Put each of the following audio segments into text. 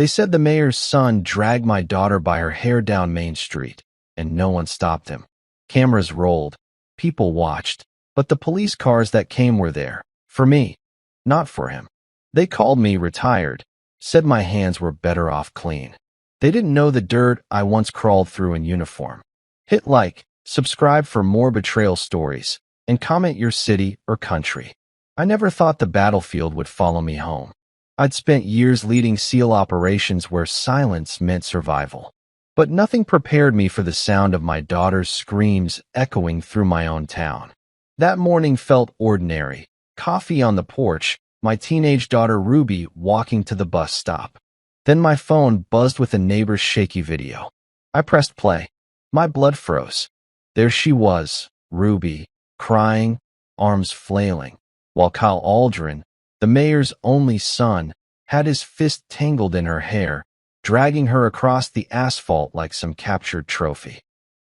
They said the mayor's son dragged my daughter by her hair down Main Street, and no one stopped him. Cameras rolled. People watched. But the police cars that came were there. For me, not for him. They called me retired, said my hands were better off clean. They didn't know the dirt I once crawled through in uniform. Hit like, subscribe for more betrayal stories, and comment your city or country. I never thought the battlefield would follow me home. I'd spent years leading SEAL operations where silence meant survival. But nothing prepared me for the sound of my daughter's screams echoing through my own town. That morning felt ordinary. Coffee on the porch, my teenage daughter Ruby walking to the bus stop. Then my phone buzzed with a neighbor's shaky video. I pressed play. My blood froze. There she was, Ruby, crying, arms flailing, while Kyle Aldrin, the mayor's only son, had his fist tangled in her hair, dragging her across the asphalt like some captured trophy.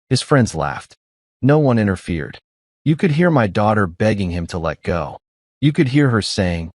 His friends laughed. No one interfered. You could hear my daughter begging him to let go. You could hear her saying,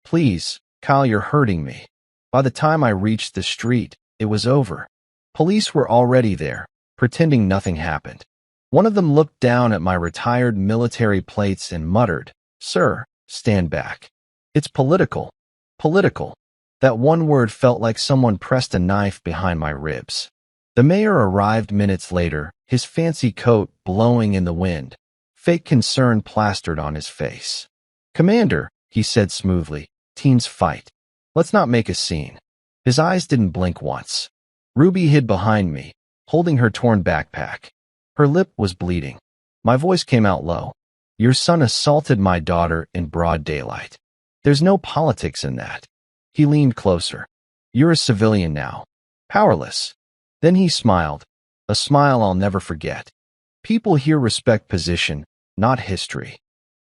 "Please, Kyle, you're hurting me." By the time I reached the street, it was over. Police were already there, pretending nothing happened. One of them looked down at my retired military plates and muttered, "Sir, stand back. It's political." Political. That one word felt like someone pressed a knife behind my ribs. The mayor arrived minutes later, his fancy coat blowing in the wind, fake concern plastered on his face. "Commander," he said smoothly, "teens fight. Let's not make a scene." His eyes didn't blink once. Ruby hid behind me, holding her torn backpack. Her lip was bleeding. My voice came out low. "Your son assaulted my daughter in broad daylight. There's no politics in that." He leaned closer. "You're a civilian now. Powerless." Then he smiled, a smile I'll never forget. People here respect position, not history.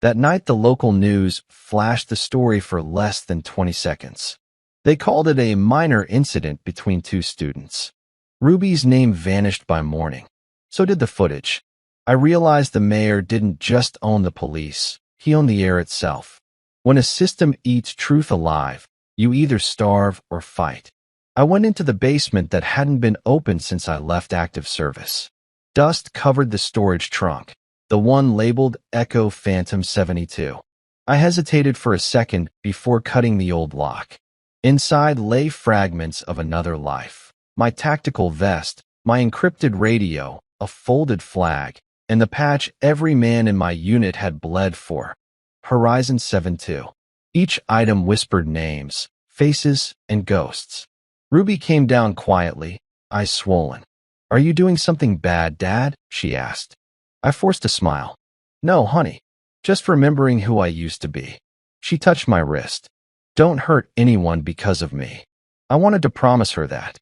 That night the local news flashed the story for less than 20 seconds. They called it a minor incident between two students. Ruby's name vanished by morning. So did the footage. I realized the mayor didn't just own the police, he owned the air itself. When a system eats truth alive, you either starve or fight. I went into the basement that hadn't been opened since I left active service. Dust covered the storage trunk, the one labeled Echo Phantom 72. I hesitated for a second before cutting the old lock. Inside lay fragments of another life. My tactical vest, my encrypted radio, a folded flag, and the patch every man in my unit had bled for. Horizon 72. Each item whispered names, faces, and ghosts. Ruby came down quietly, eyes swollen. "Are you doing something bad, Dad?" she asked. I forced a smile. "No, honey. Just remembering who I used to be." She touched my wrist. "Don't hurt anyone because of me." I wanted to promise her that.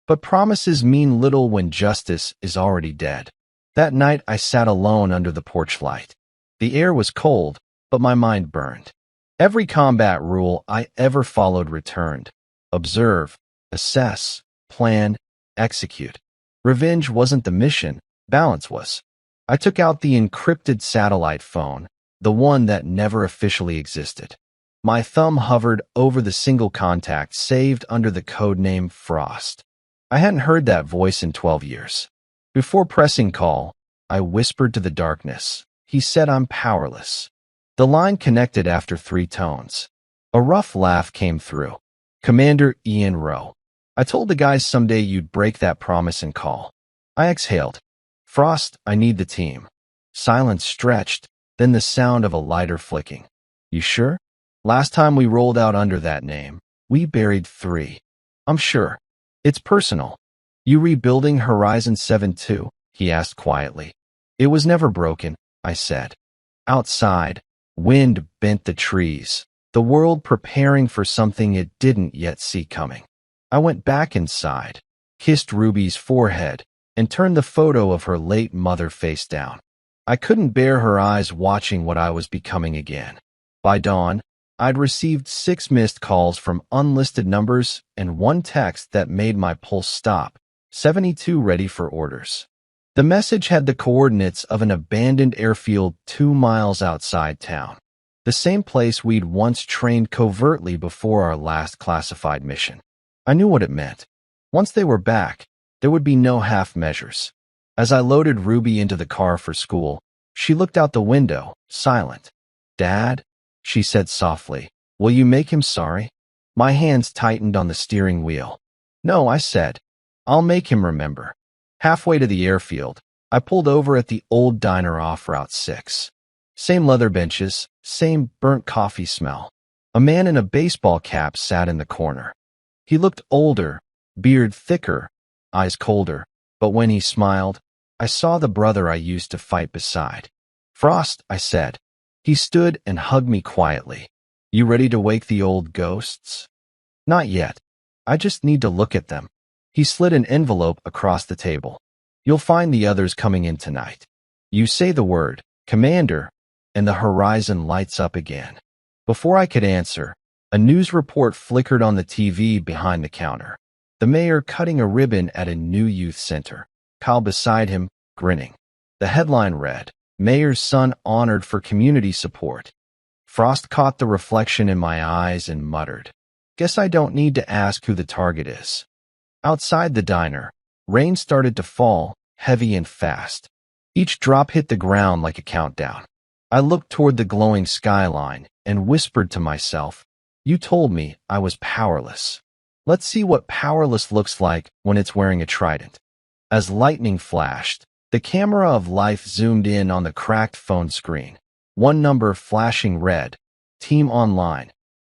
But promises mean little when justice is already dead. That night I sat alone under the porch light. The air was cold, but my mind burned. Every combat rule I ever followed returned. Observe, assess, plan, execute. Revenge wasn't the mission, balance was. I took out the encrypted satellite phone, the one that never officially existed. My thumb hovered over the single contact saved under the codename Frost. I hadn't heard that voice in 12 years. Before pressing call, I whispered to the darkness. He said I'm powerless. The line connected after 3 tones. A rough laugh came through. "Commander Ian Rowe. I told the guys someday you'd break that promise and call." I exhaled. "Frost, I need the team." Silence stretched, then the sound of a lighter flicking. "You sure? Last time we rolled out under that name, we buried 3. "I'm sure. It's personal." "You rebuilding Horizon 7 too?" he asked quietly. "It was never broken," I said. Outside, wind bent the trees, the world preparing for something it didn't yet see coming. I went back inside, kissed Ruby's forehead, and turned the photo of her late mother face down. I couldn't bear her eyes watching what I was becoming again. By dawn, I'd received 6 missed calls from unlisted numbers and 1 text that made my pulse stop. 72 ready for orders. The message had the coordinates of an abandoned airfield 2 miles outside town. The same place we'd once trained covertly before our last classified mission. I knew what it meant. Once they were back, there would be no half measures. As I loaded Ruby into the car for school, she looked out the window, silent. "Dad," she said softly, "will you make him sorry?" My hands tightened on the steering wheel. "No," I said. "I'll make him remember." Halfway to the airfield, I pulled over at the old diner off Route 6. Same leather benches, same burnt coffee smell. A man in a baseball cap sat in the corner. He looked older, beard thicker, eyes colder, but when he smiled, I saw the brother I used to fight beside. "Frost," I said. He stood and hugged me quietly. "You ready to wake the old ghosts?" "Not yet. I just need to look at them." He slid an envelope across the table. "You'll find the others coming in tonight. You say the word, Commander, and the horizon lights up again." Before I could answer, a news report flickered on the TV behind the counter. The mayor cutting a ribbon at a new youth center. Kyle beside him, grinning. The headline read, "Mayor's son honored for community support." Frost caught the reflection in my eyes and muttered, "Guess I don't need to ask who the target is." Outside the diner, rain started to fall, heavy and fast. Each drop hit the ground like a countdown. I looked toward the glowing skyline and whispered to myself, "You told me I was powerless. Let's see what powerless looks like when it's wearing a trident." As lightning flashed, the camera of life zoomed in on the cracked phone screen. One number flashing red. Team online.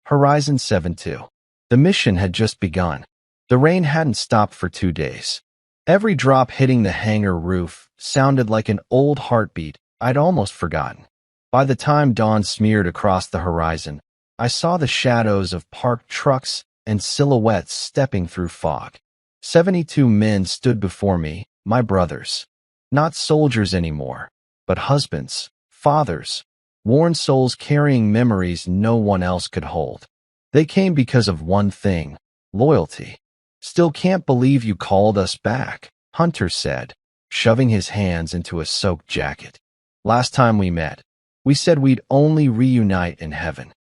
Horizon 7-2. The mission had just begun. The rain hadn't stopped for 2 days. Every drop hitting the hangar roof sounded like an old heartbeat I'd almost forgotten. By the time dawn smeared across the horizon, I saw the shadows of parked trucks and silhouettes stepping through fog. 72 men stood before me, my brothers. Not soldiers anymore, but husbands, fathers, worn souls carrying memories no one else could hold. They came because of one thing, loyalty. "Still can't believe you called us back," Hunter said, shoving his hands into a soaked jacket. "Last time we met, we said we'd only reunite in heaven."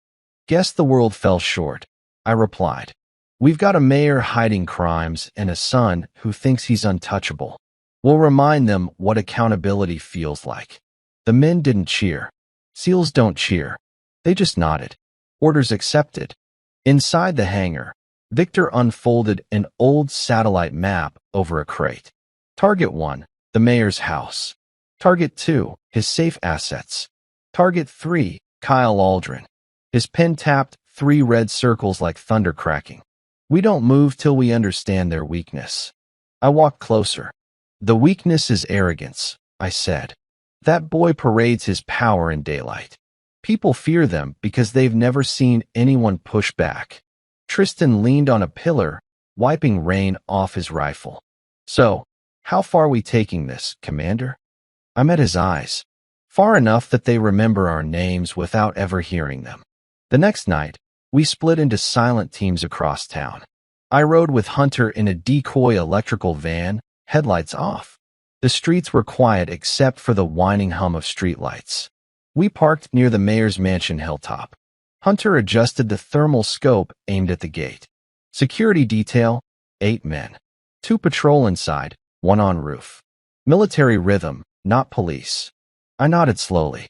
"Guess the world fell short," I replied. "We've got a mayor hiding crimes and a son who thinks he's untouchable. We'll remind them what accountability feels like." The men didn't cheer. SEALs don't cheer. They just nodded. Orders accepted. Inside the hangar, Victor unfolded an old satellite map over a crate. Target 1, the mayor's house. Target 2, his safe assets. Target 3, Kyle Aldrin. His pen tapped 3 red circles like thunder cracking. "We don't move till we understand their weakness." I walked closer. "The weakness is arrogance," I said. "That boy parades his power in daylight. People fear them because they've never seen anyone push back." Tristan leaned on a pillar, wiping rain off his rifle. "So, how far are we taking this, Commander?" I met his eyes. Far enough that they remember our names without ever hearing them. The next night, we split into silent teams across town. I rode with Hunter in a decoy electrical van, headlights off. The streets were quiet except for the whining hum of streetlights. We parked near the mayor's mansion hilltop. Hunter adjusted the thermal scope aimed at the gate. Security detail, 8 men. 2 patrol inside, 1 on roof. Military rhythm, not police. I nodded slowly.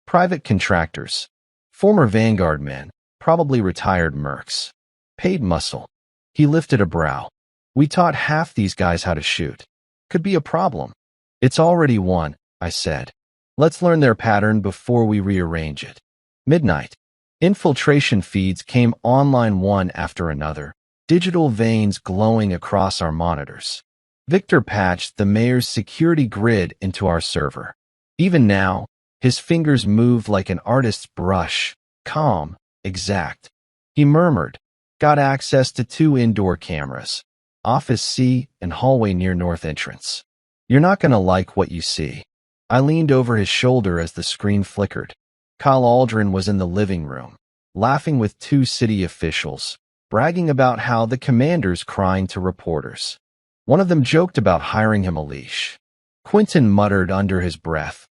Private contractors. Former Vanguard men, probably retired mercs. Paid muscle. He lifted a brow. "We taught half these guys how to shoot. Could be a problem." "It's already one," I said. "Let's learn their pattern before we rearrange it." Midnight. Infiltration feeds came online one after another, digital veins glowing across our monitors. Victor patched the mayor's security grid into our server. Even now, his fingers moved like an artist's brush, calm, exact. He murmured, "Got access to 2 indoor cameras. Office C and hallway near north entrance. You're not gonna like what you see." I leaned over his shoulder as the screen flickered. Kyle Aldrin was in the living room, laughing with 2 city officials, bragging about how the commander's crying to reporters. One of them joked about hiring him a leash. Quentin muttered under his breath,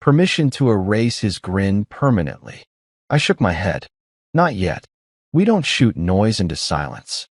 permission to erase his grin permanently. I shook my head. "Not yet. We don't shoot noise into silence."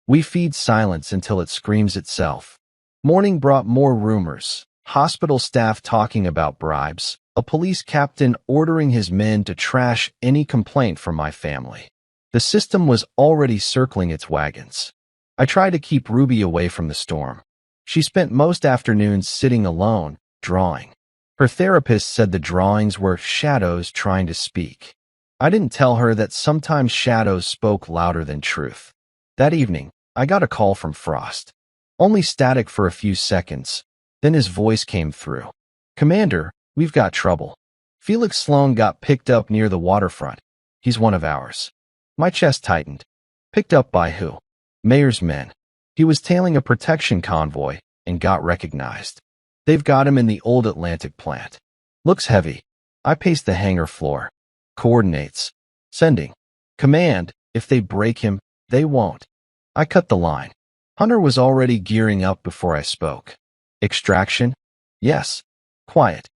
We feed silence until it screams itself. Morning brought more rumors. Hospital staff talking about bribes. A police captain ordering his men to trash any complaint from my family. The system was already circling its wagons. I tried to keep Ruby away from the storm. She spent most afternoons sitting alone, drawing. Her therapist said the drawings were shadows trying to speak. I didn't tell her that sometimes shadows spoke louder than truth. That evening, I got a call from Frost. Only static for a few seconds. Then his voice came through. "Commander, we've got trouble. Felix Sloan got picked up near the waterfront. He's one of ours." My chest tightened. Picked up by who? Mayor's men. He was tailing a protection convoy and got recognized. They've got him in the old Atlantic plant. Looks heavy. I paced the hangar floor. Coordinates. Sending. Command, if they break him, they won't. I cut the line. Hunter was already gearing up before I spoke. Extraction? Yes. Quiet.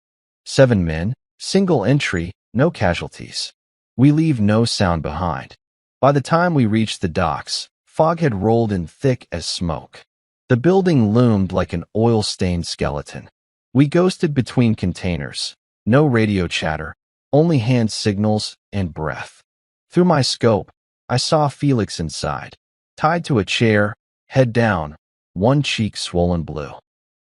7 men, single entry, no casualties. We leave no sound behind. By the time we reached the docks, fog had rolled in thick as smoke. The building loomed like an oil-stained skeleton. We ghosted between containers. No radio chatter, only hand signals and breath. Through my scope, I saw Felix inside, tied to a chair, head down, one cheek swollen blue.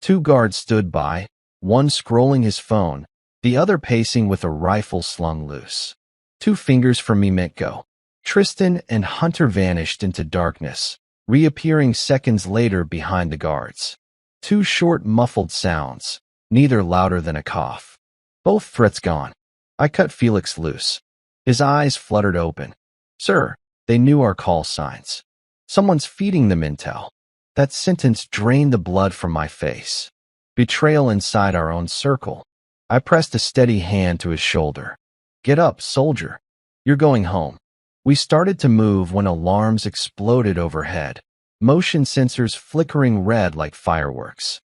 2 guards stood by, one scrolling his phone, the other pacing with a rifle slung loose. 2 fingers from me meant go. Tristan and Hunter vanished into darkness, reappearing seconds later behind the guards. 2 short, muffled sounds, neither louder than a cough. Both threats gone. I cut Felix loose. His eyes fluttered open. "Sir," they knew our call signs. "Someone's feeding them intel." That sentence drained the blood from my face. Betrayal inside our own circle. I pressed a steady hand to his shoulder. "Get up, soldier. You're going home." We started to move when alarms exploded overhead, motion sensors flickering red like fireworks.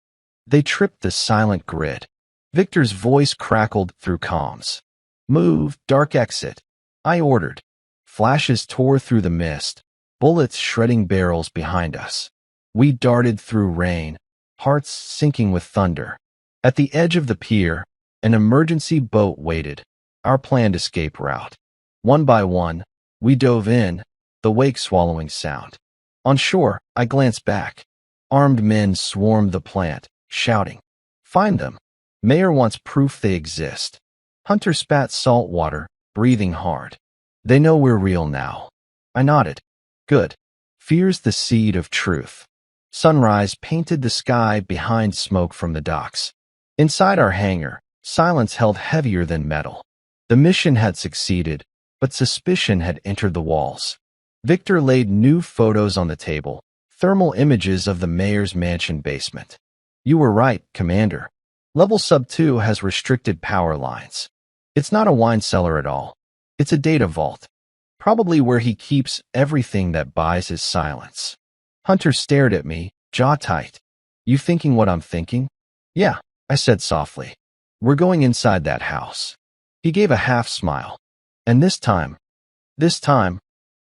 They tripped the silent grid. Victor's voice crackled through comms. "Move, dark exit." I ordered. Flashes tore through the mist, bullets shredding barrels behind us. We darted through rain, hearts sinking with thunder. At the edge of the pier, an emergency boat waited, our planned escape route. One by one, we dove in, the wake swallowing sound. On shore, I glanced back. Armed men swarmed the plant, shouting, "Find them. Mayor wants proof they exist." Hunter spat salt water, breathing hard. "They know we're real now." I nodded. "Good. Fear's the seed of truth." Sunrise painted the sky behind smoke from the docks. Inside our hangar, silence held heavier than metal. The mission had succeeded, but suspicion had entered the walls. Victor laid new photos on the table, thermal images of the mayor's mansion basement. "You were right, Commander. Level Sub-2 has restricted power lines. It's not a wine cellar at all. It's a data vault. Probably where he keeps everything that buys his silence." Hunter stared at me, jaw tight. "You thinking what I'm thinking?" "Yeah," I said softly. "We're going inside that house." He gave a half smile. "And this time,"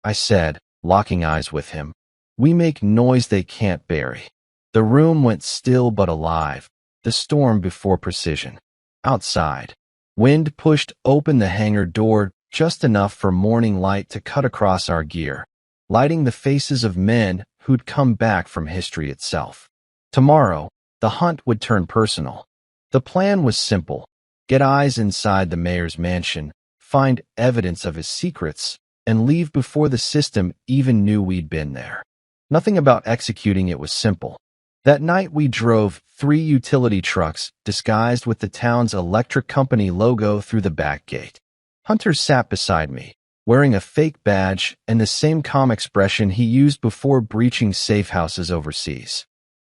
I said, locking eyes with him, "we make noise they can't bury." The room went still but alive, the storm before precision. Outside, wind pushed open the hangar door just enough for morning light to cut across our gear, lighting the faces of men who'd come back from history itself. Tomorrow, the hunt would turn personal. The plan was simple: get eyes inside the mayor's mansion, find evidence of his secrets, and leave before the system even knew we'd been there. Nothing about executing it was simple. That night we drove 3 utility trucks disguised with the town's electric company logo through the back gate. Hunter sat beside me, wearing a fake badge and the same calm expression he used before breaching safe houses overseas.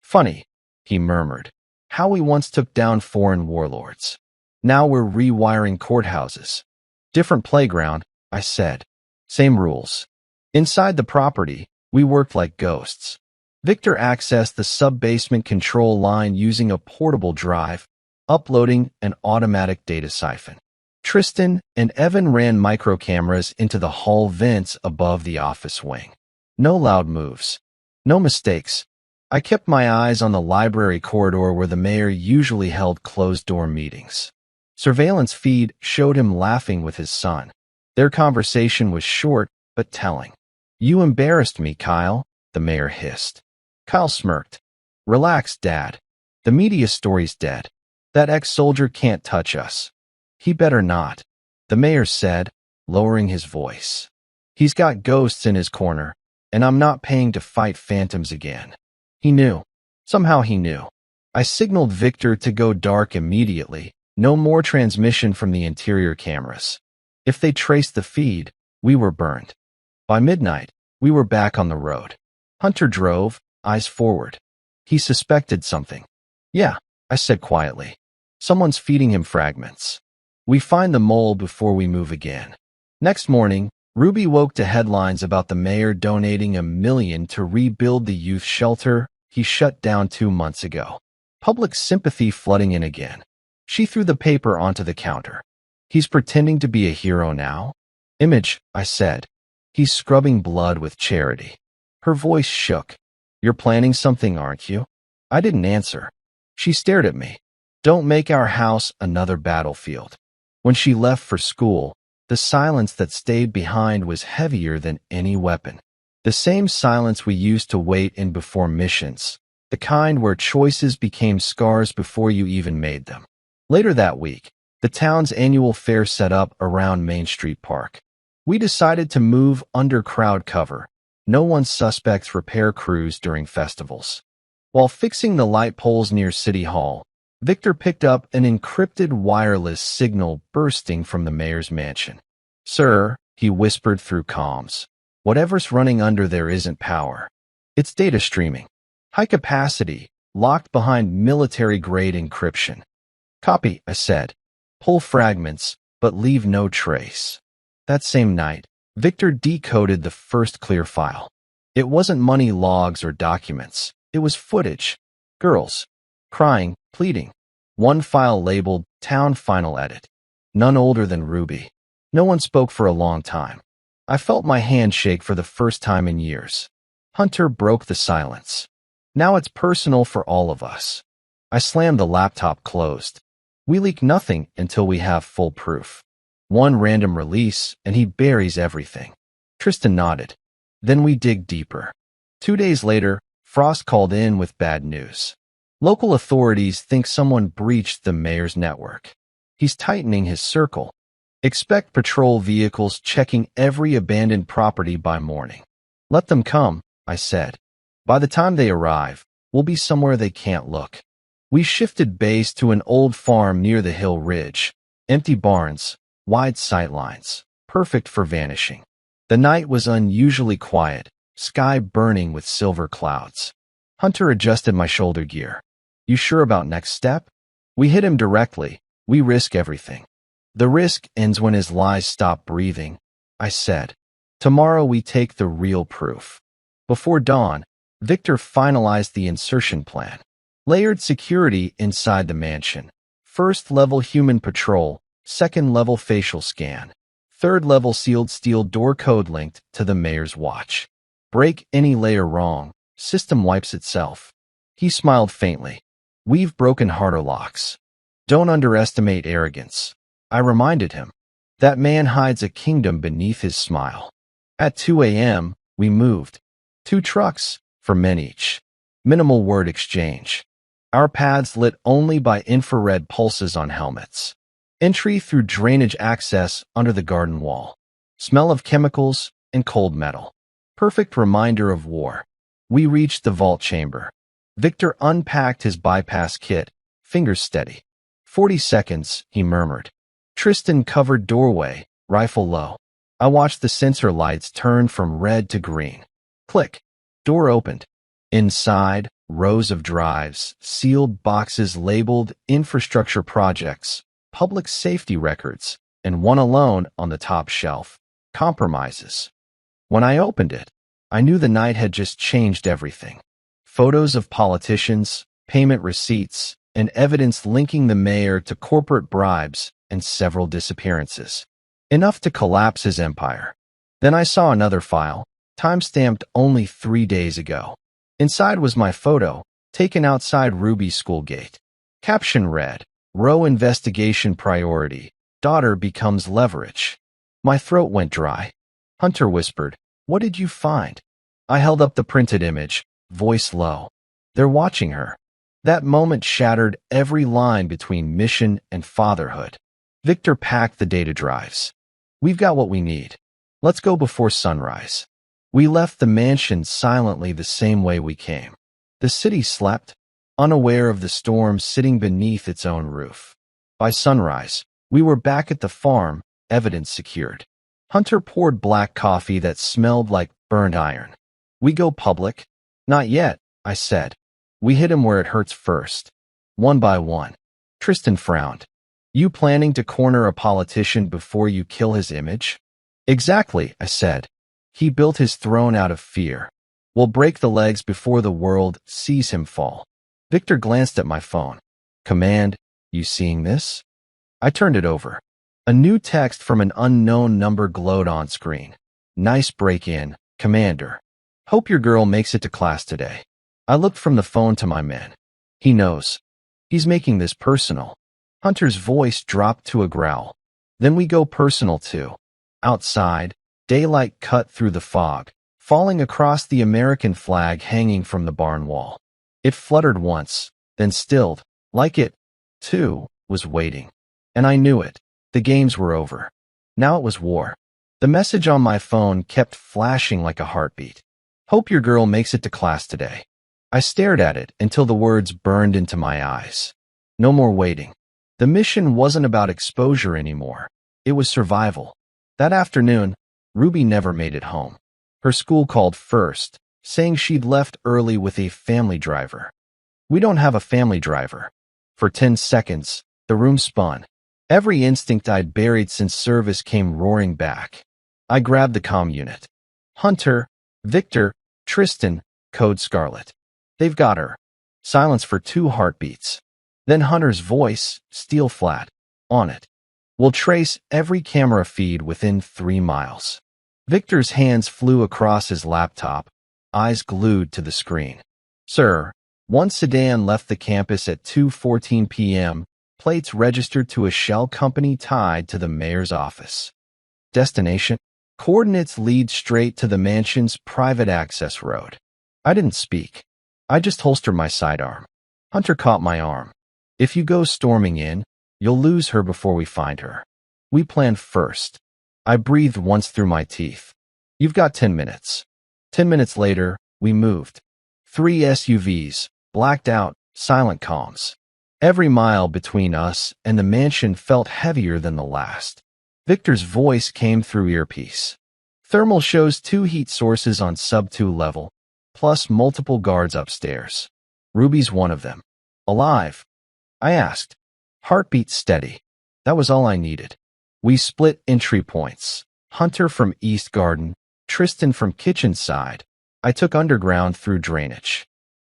"Funny," he murmured, "how we once took down foreign warlords. Now we're rewiring courthouses." "Different playground," I said. "Same rules." Inside the property, we worked like ghosts. Victor accessed the sub-basement control line using a portable drive, uploading an automatic data siphon. Tristan and Evan ran micro cameras into the hall vents above the office wing. No loud moves. No mistakes. I kept my eyes on the library corridor where the mayor usually held closed-door meetings. Surveillance feed showed him laughing with his son. Their conversation was short but telling. "You embarrassed me, Kyle," the mayor hissed. Kyle smirked. "Relax, Dad. The media story's dead. That ex-soldier can't touch us." "He better not," the mayor said, lowering his voice. "He's got ghosts in his corner, and I'm not paying to fight phantoms again." He knew. Somehow he knew. I signaled Victor to go dark immediately. No more transmission from the interior cameras. If they traced the feed, we were burned. By midnight, we were back on the road. Hunter drove, eyes forward. He suspected something. "Yeah," I said quietly. "Someone's feeding him fragments. We find the mole before we move again." Next morning, Ruby woke to headlines about the mayor donating $1 million to rebuild the youth shelter he shut down 2 months ago. Public sympathy flooding in again. She threw the paper onto the counter. "He's pretending to be a hero now?" "Image," I said. "He's scrubbing blood with charity." Her voice shook. "You're planning something, aren't you?" I didn't answer. She stared at me. "Don't make our house another battlefield." When she left for school, the silence that stayed behind was heavier than any weapon. The same silence we used to wait in before missions, the kind where choices became scars before you even made them. Later that week, the town's annual fair set up around Main Street Park. We decided to move under crowd cover. No one suspects repair crews during festivals. While fixing the light poles near City Hall, Victor picked up an encrypted wireless signal bursting from the mayor's mansion. "Sir," he whispered through comms, "whatever's running under there isn't power. It's data streaming. High capacity, locked behind military-grade encryption." "Copy," I said. "Pull fragments, but leave no trace." That same night, Victor decoded the first clear file. It wasn't money logs or documents. It was footage. Girls. Crying, pleading. One file labeled Town Final Edit. None older than Ruby. No one spoke for a long time. I felt my hand shake for the first time in years. Hunter broke the silence. "Now it's personal for all of us." I slammed the laptop closed. "We leak nothing until we have full proof. One random release, and he buries everything." Tristan nodded. "Then we dig deeper." 2 days later, Frost called in with bad news. Local authorities think someone breached the mayor's network. He's tightening his circle. "Expect patrol vehicles checking every abandoned property by morning." "Let them come," I said. "By the time they arrive, we'll be somewhere they can't look." We shifted base to an old farm near the hill ridge. Empty barns, wide sightlines, perfect for vanishing. The night was unusually quiet, sky burning with silver clouds. Hunter adjusted my shoulder gear. "You sure about next step?" We hit him directly. We risk everything. "The risk ends when his lies stop breathing," I said. "Tomorrow we take the real proof." Before dawn, Victor finalized the insertion plan. Layered security inside the mansion. First-level human patrol, second-level facial scan. Third-level sealed steel door code linked to the mayor's watch. Break any layer wrong, system wipes itself. He smiled faintly. "We've broken harder locks." "Don't underestimate arrogance," I reminded him. That man hides a kingdom beneath his smile. At 2 a.m., we moved. 2 trucks, for men each. Minimal word exchange. Our paths lit only by infrared pulses on helmets. Entry through drainage access under the garden wall. Smell of chemicals and cold metal. Perfect reminder of war. We reached the vault chamber. Victor unpacked his bypass kit, fingers steady. 40 seconds, he murmured. Tristan covered doorway, rifle low. I watched the sensor lights turn from red to green. Click. Door opened. Inside, rows of drives, sealed boxes labeled infrastructure projects, public safety records, and one alone on the top shelf, compromises. When I opened it, I knew the night had just changed everything. Photos of politicians, payment receipts, and evidence linking the mayor to corporate bribes and several disappearances. Enough to collapse his empire. Then I saw another file, time-stamped only 3 days ago. Inside was my photo, taken outside Ruby's school gate. Caption read, "Row investigation priority. Daughter becomes leverage." My throat went dry. Hunter whispered, "What did you find?" I held up the printed image, voice low. "They're watching her." That moment shattered every line between mission and fatherhood. Victor packed the data drives. "We've got what we need. Let's go before sunrise." We left the mansion silently the same way we came. The city slept, unaware of the storm sitting beneath its own roof. By sunrise, we were back at the farm, evidence secured. Hunter poured black coffee that smelled like burned iron. "We go public?" "Not yet," I said. "We hit him where it hurts first. One by one." Tristan frowned. "You planning to corner a politician before you kill his image?" "Exactly," I said. "He built his throne out of fear. We'll break the legs before the world sees him fall." Victor glanced at my phone. "Command, you seeing this?" I turned it over. A new text from an unknown number glowed on screen. "Nice break-in, Commander. Hope your girl makes it to class today." I looked from the phone to my man. "He knows. He's making this personal." Hunter's voice dropped to a growl. "Then we go personal too." Outside, daylight cut through the fog, falling across the American flag hanging from the barn wall. It fluttered once, then stilled, like it, too, was waiting. And I knew it. The games were over. Now it was war. The message on my phone kept flashing like a heartbeat. "Hope your girl makes it to class today." I stared at it until the words burned into my eyes. No more waiting. The mission wasn't about exposure anymore. It was survival. That afternoon, Ruby never made it home. Her school called first, saying she'd left early with a family driver. "We don't have a family driver." For 10 seconds, the room spun. Every instinct I'd buried since service came roaring back. I grabbed the comm unit. "Hunter, Victor, Tristan, code Scarlet. They've got her." Silence for 2 heartbeats. Then Hunter's voice, steel flat, "On it. We'll trace every camera feed within 3 miles." Victor's hands flew across his laptop, eyes glued to the screen. "Sir, one sedan left the campus at 2:14 p.m., plates registered to a shell company tied to the mayor's office. Destination? Coordinates lead straight to the mansion's private access road." I didn't speak. I just holstered my sidearm. Hunter caught my arm. "If you go storming in, you'll lose her before we find her. We plan first." I breathed once through my teeth. "You've got 10 minutes. 10 minutes later, we moved. 3 SUVs, blacked out, silent calms. Every mile between us and the mansion felt heavier than the last. Victor's voice came through earpiece. "Thermal shows 2 heat sources on sub-2 level, plus multiple guards upstairs. Ruby's one of them. Alive?" I asked. Heartbeat steady. That was all I needed. We split entry points. Hunter from East Garden, Tristan from kitchen side. I took underground through drainage.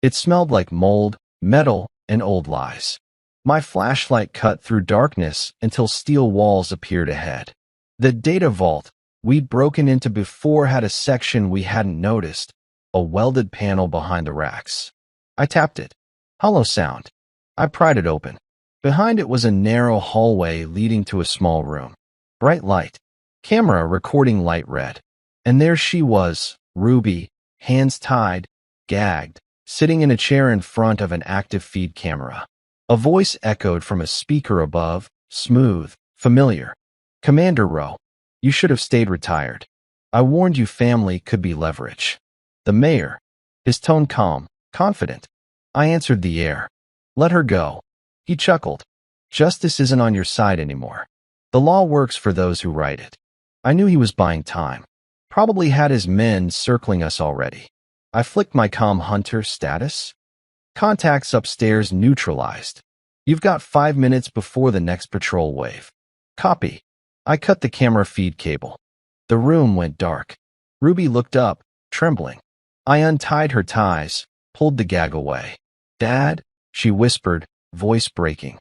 It smelled like mold, metal, and old lies. My flashlight cut through darkness until steel walls appeared ahead. The data vault we'd broken into before had a section we hadn't noticed, a welded panel behind the racks. I tapped it. Hollow sound. I pried it open. Behind it was a narrow hallway leading to a small room. Bright light. Camera recording light red. And there she was, Ruby, hands tied, gagged, sitting in a chair in front of an active feed camera. A voice echoed from a speaker above, smooth, familiar. "Commander Rowe, you should have stayed retired. I warned you family could be leverage." The mayor, his tone calm, confident. I answered the air. "Let her go." He chuckled. "Justice isn't on your side anymore. The law works for those who write it." I knew he was buying time. Probably had his men circling us already. I flicked my comm Hunter status. "Contacts upstairs neutralized. You've got 5 minutes before the next patrol wave." "Copy." I cut the camera feed cable. The room went dark. Ruby looked up, trembling. I untied her ties, pulled the gag away. "Dad," she whispered, voice breaking.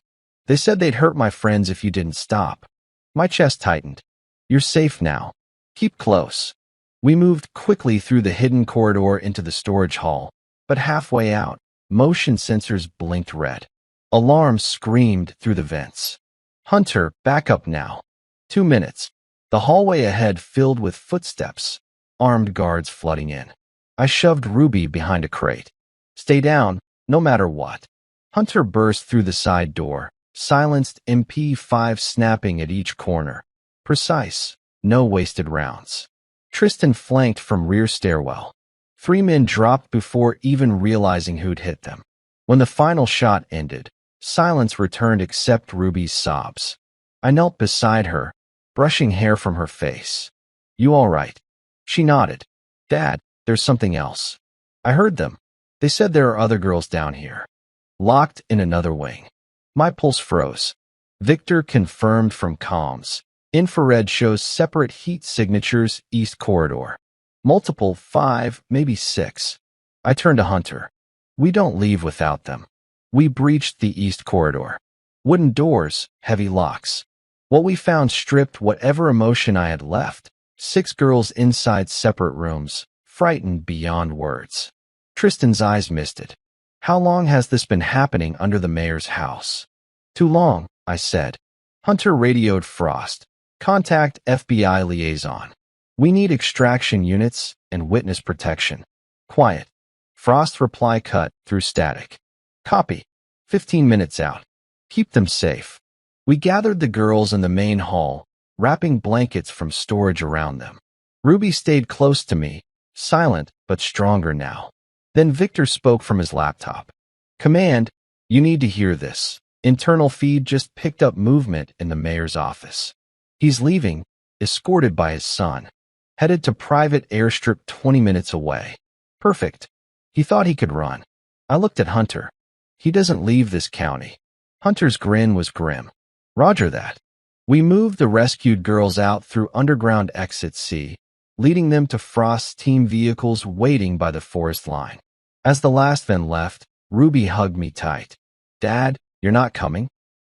"They said they'd hurt my friends if you didn't stop." My chest tightened. "You're safe now. Keep close." We moved quickly through the hidden corridor into the storage hall. But halfway out, motion sensors blinked red. Alarms screamed through the vents. Hunter, back up now. 2 minutes. The hallway ahead filled with footsteps, armed guards flooding in. I shoved Ruby behind a crate. Stay down, no matter what. Hunter burst through the side door, silenced MP5 snapping at each corner. Precise, no wasted rounds. Tristan flanked from rear stairwell. 3 men dropped before even realizing who'd hit them. When the final shot ended, silence returned except Ruby's sobs. I knelt beside her, brushing hair from her face. You all right? She nodded. Dad, there's something else. I heard them. They said there are other girls down here. Locked in another wing. My pulse froze. Victor confirmed from comms. Infrared shows separate heat signatures east corridor. Multiple 5, maybe 6. I turned to Hunter. We don't leave without them. We breached the east corridor. Wooden doors, heavy locks. What we found stripped whatever emotion I had left. 6 girls inside separate rooms, frightened beyond words. Tristan's eyes misted. How long has this been happening under the mayor's house? Too long, I said. Hunter radioed Frost. Contact FBI liaison. We need extraction units and witness protection. Quiet. Frost's reply cut through static. Copy. 15 minutes out. Keep them safe. We gathered the girls in the main hall, wrapping blankets from storage around them. Ruby stayed close to me, silent but stronger now. Then Victor spoke from his laptop. Command, you need to hear this. Internal feed just picked up movement in the mayor's office. He's leaving, escorted by his son. Headed to private airstrip 20 minutes away. Perfect. He thought he could run. I looked at Hunter. He doesn't leave this county. Hunter's grin was grim. Roger that. We moved the rescued girls out through underground exit C, leading them to Frost's team vehicles waiting by the forest line. As the last then left, Ruby hugged me tight. Dad, you're not coming?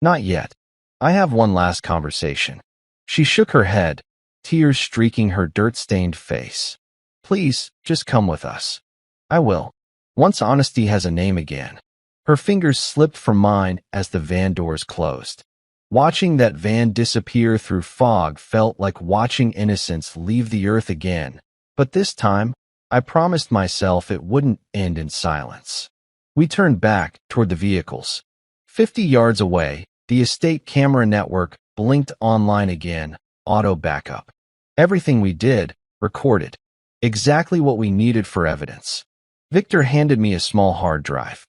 Not yet. I have one last conversation. She shook her head, tears streaking her dirt-stained face. Please, just come with us. I will. Once honesty has a name again. Her fingers slipped from mine as the van doors closed. Watching that van disappear through fog felt like watching innocence leave the earth again, but this time, I promised myself it wouldn't end in silence. We turned back toward the vehicles. 50 yards away, the estate camera network blinked online again, auto backup. Everything we did, recorded. Exactly what we needed for evidence. Victor handed me a small hard drive.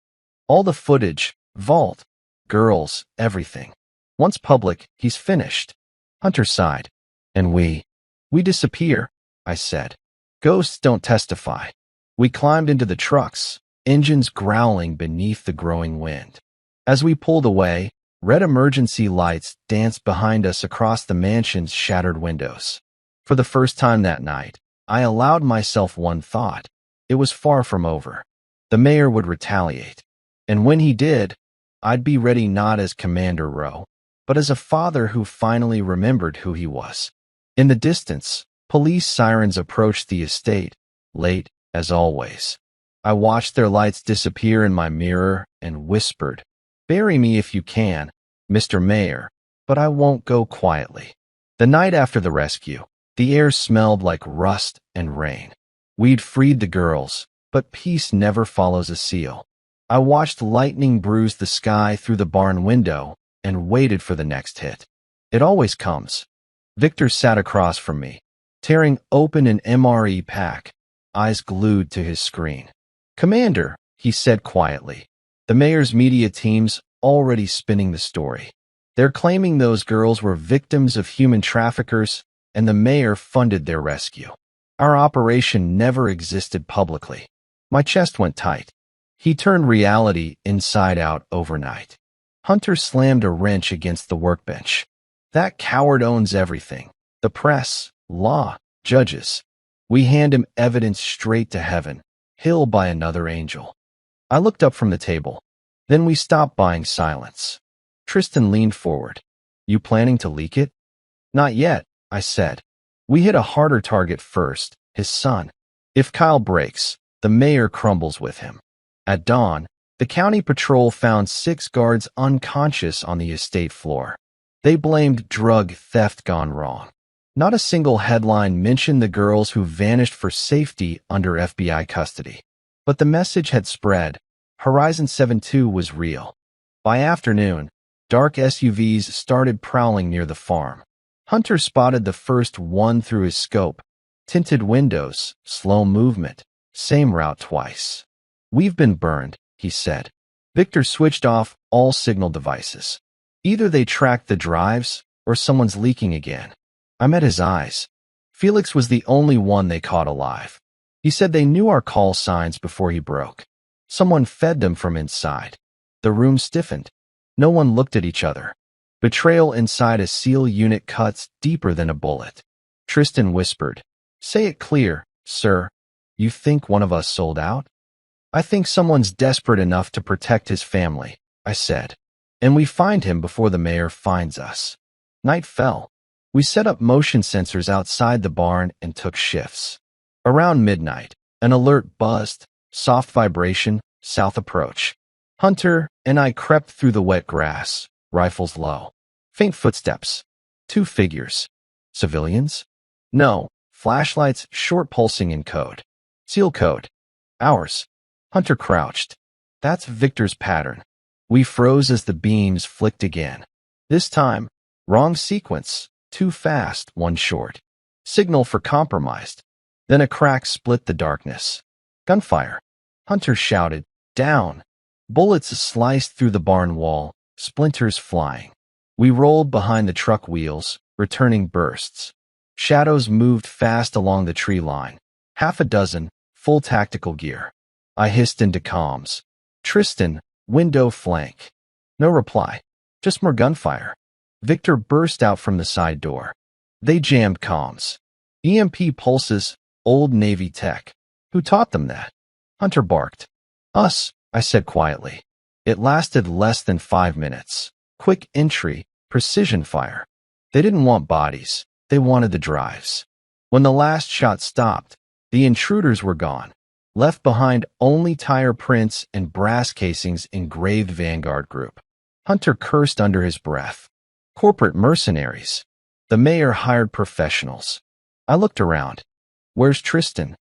All the footage, vault, girls, everything. Once public, he's finished. Hunter sighed. And we disappear, I said. Ghosts don't testify. We climbed into the trucks, engines growling beneath the growing wind. As we pulled away, red emergency lights danced behind us across the mansion's shattered windows. For the first time that night, I allowed myself one thought. It was far from over. The mayor would retaliate. And when he did, I'd be ready not as Commander Rowe, but as a father who finally remembered who he was. In the distance, police sirens approached the estate, late as always. I watched their lights disappear in my mirror and whispered, "Bury me if you can, Mr. Mayor, but I won't go quietly." The night after the rescue, the air smelled like rust and rain. We'd freed the girls, but peace never follows a seal. I watched lightning bruise the sky through the barn window and waited for the next hit. It always comes. Victor sat across from me, tearing open an MRE pack, eyes glued to his screen. "Commander," he said quietly, "the mayor's media team's already spinning the story. They're claiming those girls were victims of human traffickers and the mayor funded their rescue. Our operation never existed publicly." My chest went tight. He turned reality inside out overnight. Hunter slammed a wrench against the workbench. That coward owns everything. The press, law, judges. We hand him evidence straight to heaven, hill by another angel. I looked up from the table. Then we stopped buying silence. Tristan leaned forward. "You planning to leak it?" "Not yet," I said. "We hit a harder target first, his son. If Kyle breaks, the mayor crumbles with him. At dawn, the county patrol found 6 guards unconscious on the estate floor. They blamed drug theft gone wrong. Not a single headline mentioned the girls who vanished for safety under FBI custody. But the message had spread. Horizon 7-2 was real. By afternoon, dark SUVs started prowling near the farm. Hunter spotted the first one through his scope. Tinted windows, slow movement, same route twice. "We've been burned," he said. Victor switched off all signal devices. Either they tracked the drives, or someone's leaking again. I met his eyes. Felix was the only one they caught alive. He said they knew our call signs before he broke. Someone fed them from inside. The room stiffened. No one looked at each other. Betrayal inside a SEAL unit cuts deeper than a bullet. Tristan whispered, "Say it clear, sir. You think one of us sold out?" "I think someone's desperate enough to protect his family," I said. "And we find him before the mayor finds us." Night fell. We set up motion sensors outside the barn and took shifts. Around midnight, an alert buzzed, soft vibration, south approach. Hunter and I crept through the wet grass, rifles low. Faint footsteps. 2 figures. Civilians? No, flashlights short pulsing in code. SEAL code. Ours. Hunter crouched. That's Victor's pattern. We froze as the beams flicked again. This time, wrong sequence. 2 fast, 1 short. Signal for compromised. Then a crack split the darkness. Gunfire. Hunter shouted, "Down!" Bullets sliced through the barn wall, splinters flying. We rolled behind the truck wheels, returning bursts. Shadows moved fast along the tree line. 6, full tactical gear. I hissed into comms. "Tristan, window flank." No reply. Just more gunfire. Victor burst out from the side door. They jammed comms. "EMP pulses, old Navy tech. Who taught them that?" Hunter barked. "Us," I said quietly. It lasted less than 5 minutes. Quick entry, precision fire. They didn't want bodies. They wanted the drives. When the last shot stopped, the intruders were gone. Left behind only tire prints and brass casings engraved Vanguard Group. Hunter cursed under his breath. Corporate mercenaries. The mayor hired professionals. I looked around. "Where's Tristan?"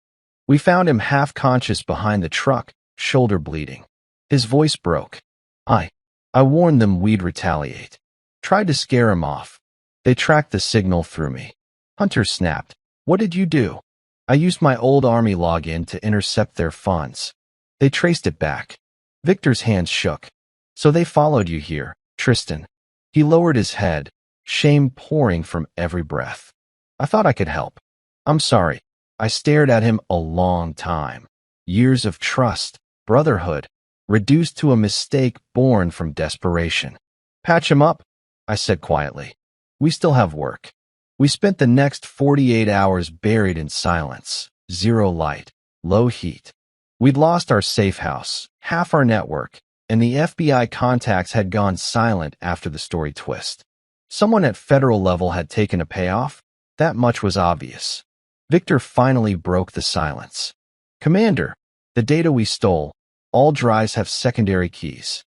We found him half-conscious behind the truck, shoulder bleeding. His voice broke. I warned them we'd retaliate. Tried to scare him off. They tracked the signal through me. Hunter snapped. "What did you do?" "I used my old army login to intercept their funds. They traced it back." Victor's hands shook. "So they followed you here, Tristan." He lowered his head, shame pouring from every breath. "I thought I could help. I'm sorry." I stared at him a long time. Years of trust, brotherhood, reduced to a mistake born from desperation. "Patch him up," I said quietly. "We still have work." We spent the next 48 hours buried in silence, 0 light, low heat. We'd lost our safe house, half our network, and the FBI contacts had gone silent after the story twist. Someone at federal level had taken a payoff. That much was obvious. Victor finally broke the silence. "Commander, the data we stole, all drives have secondary keys.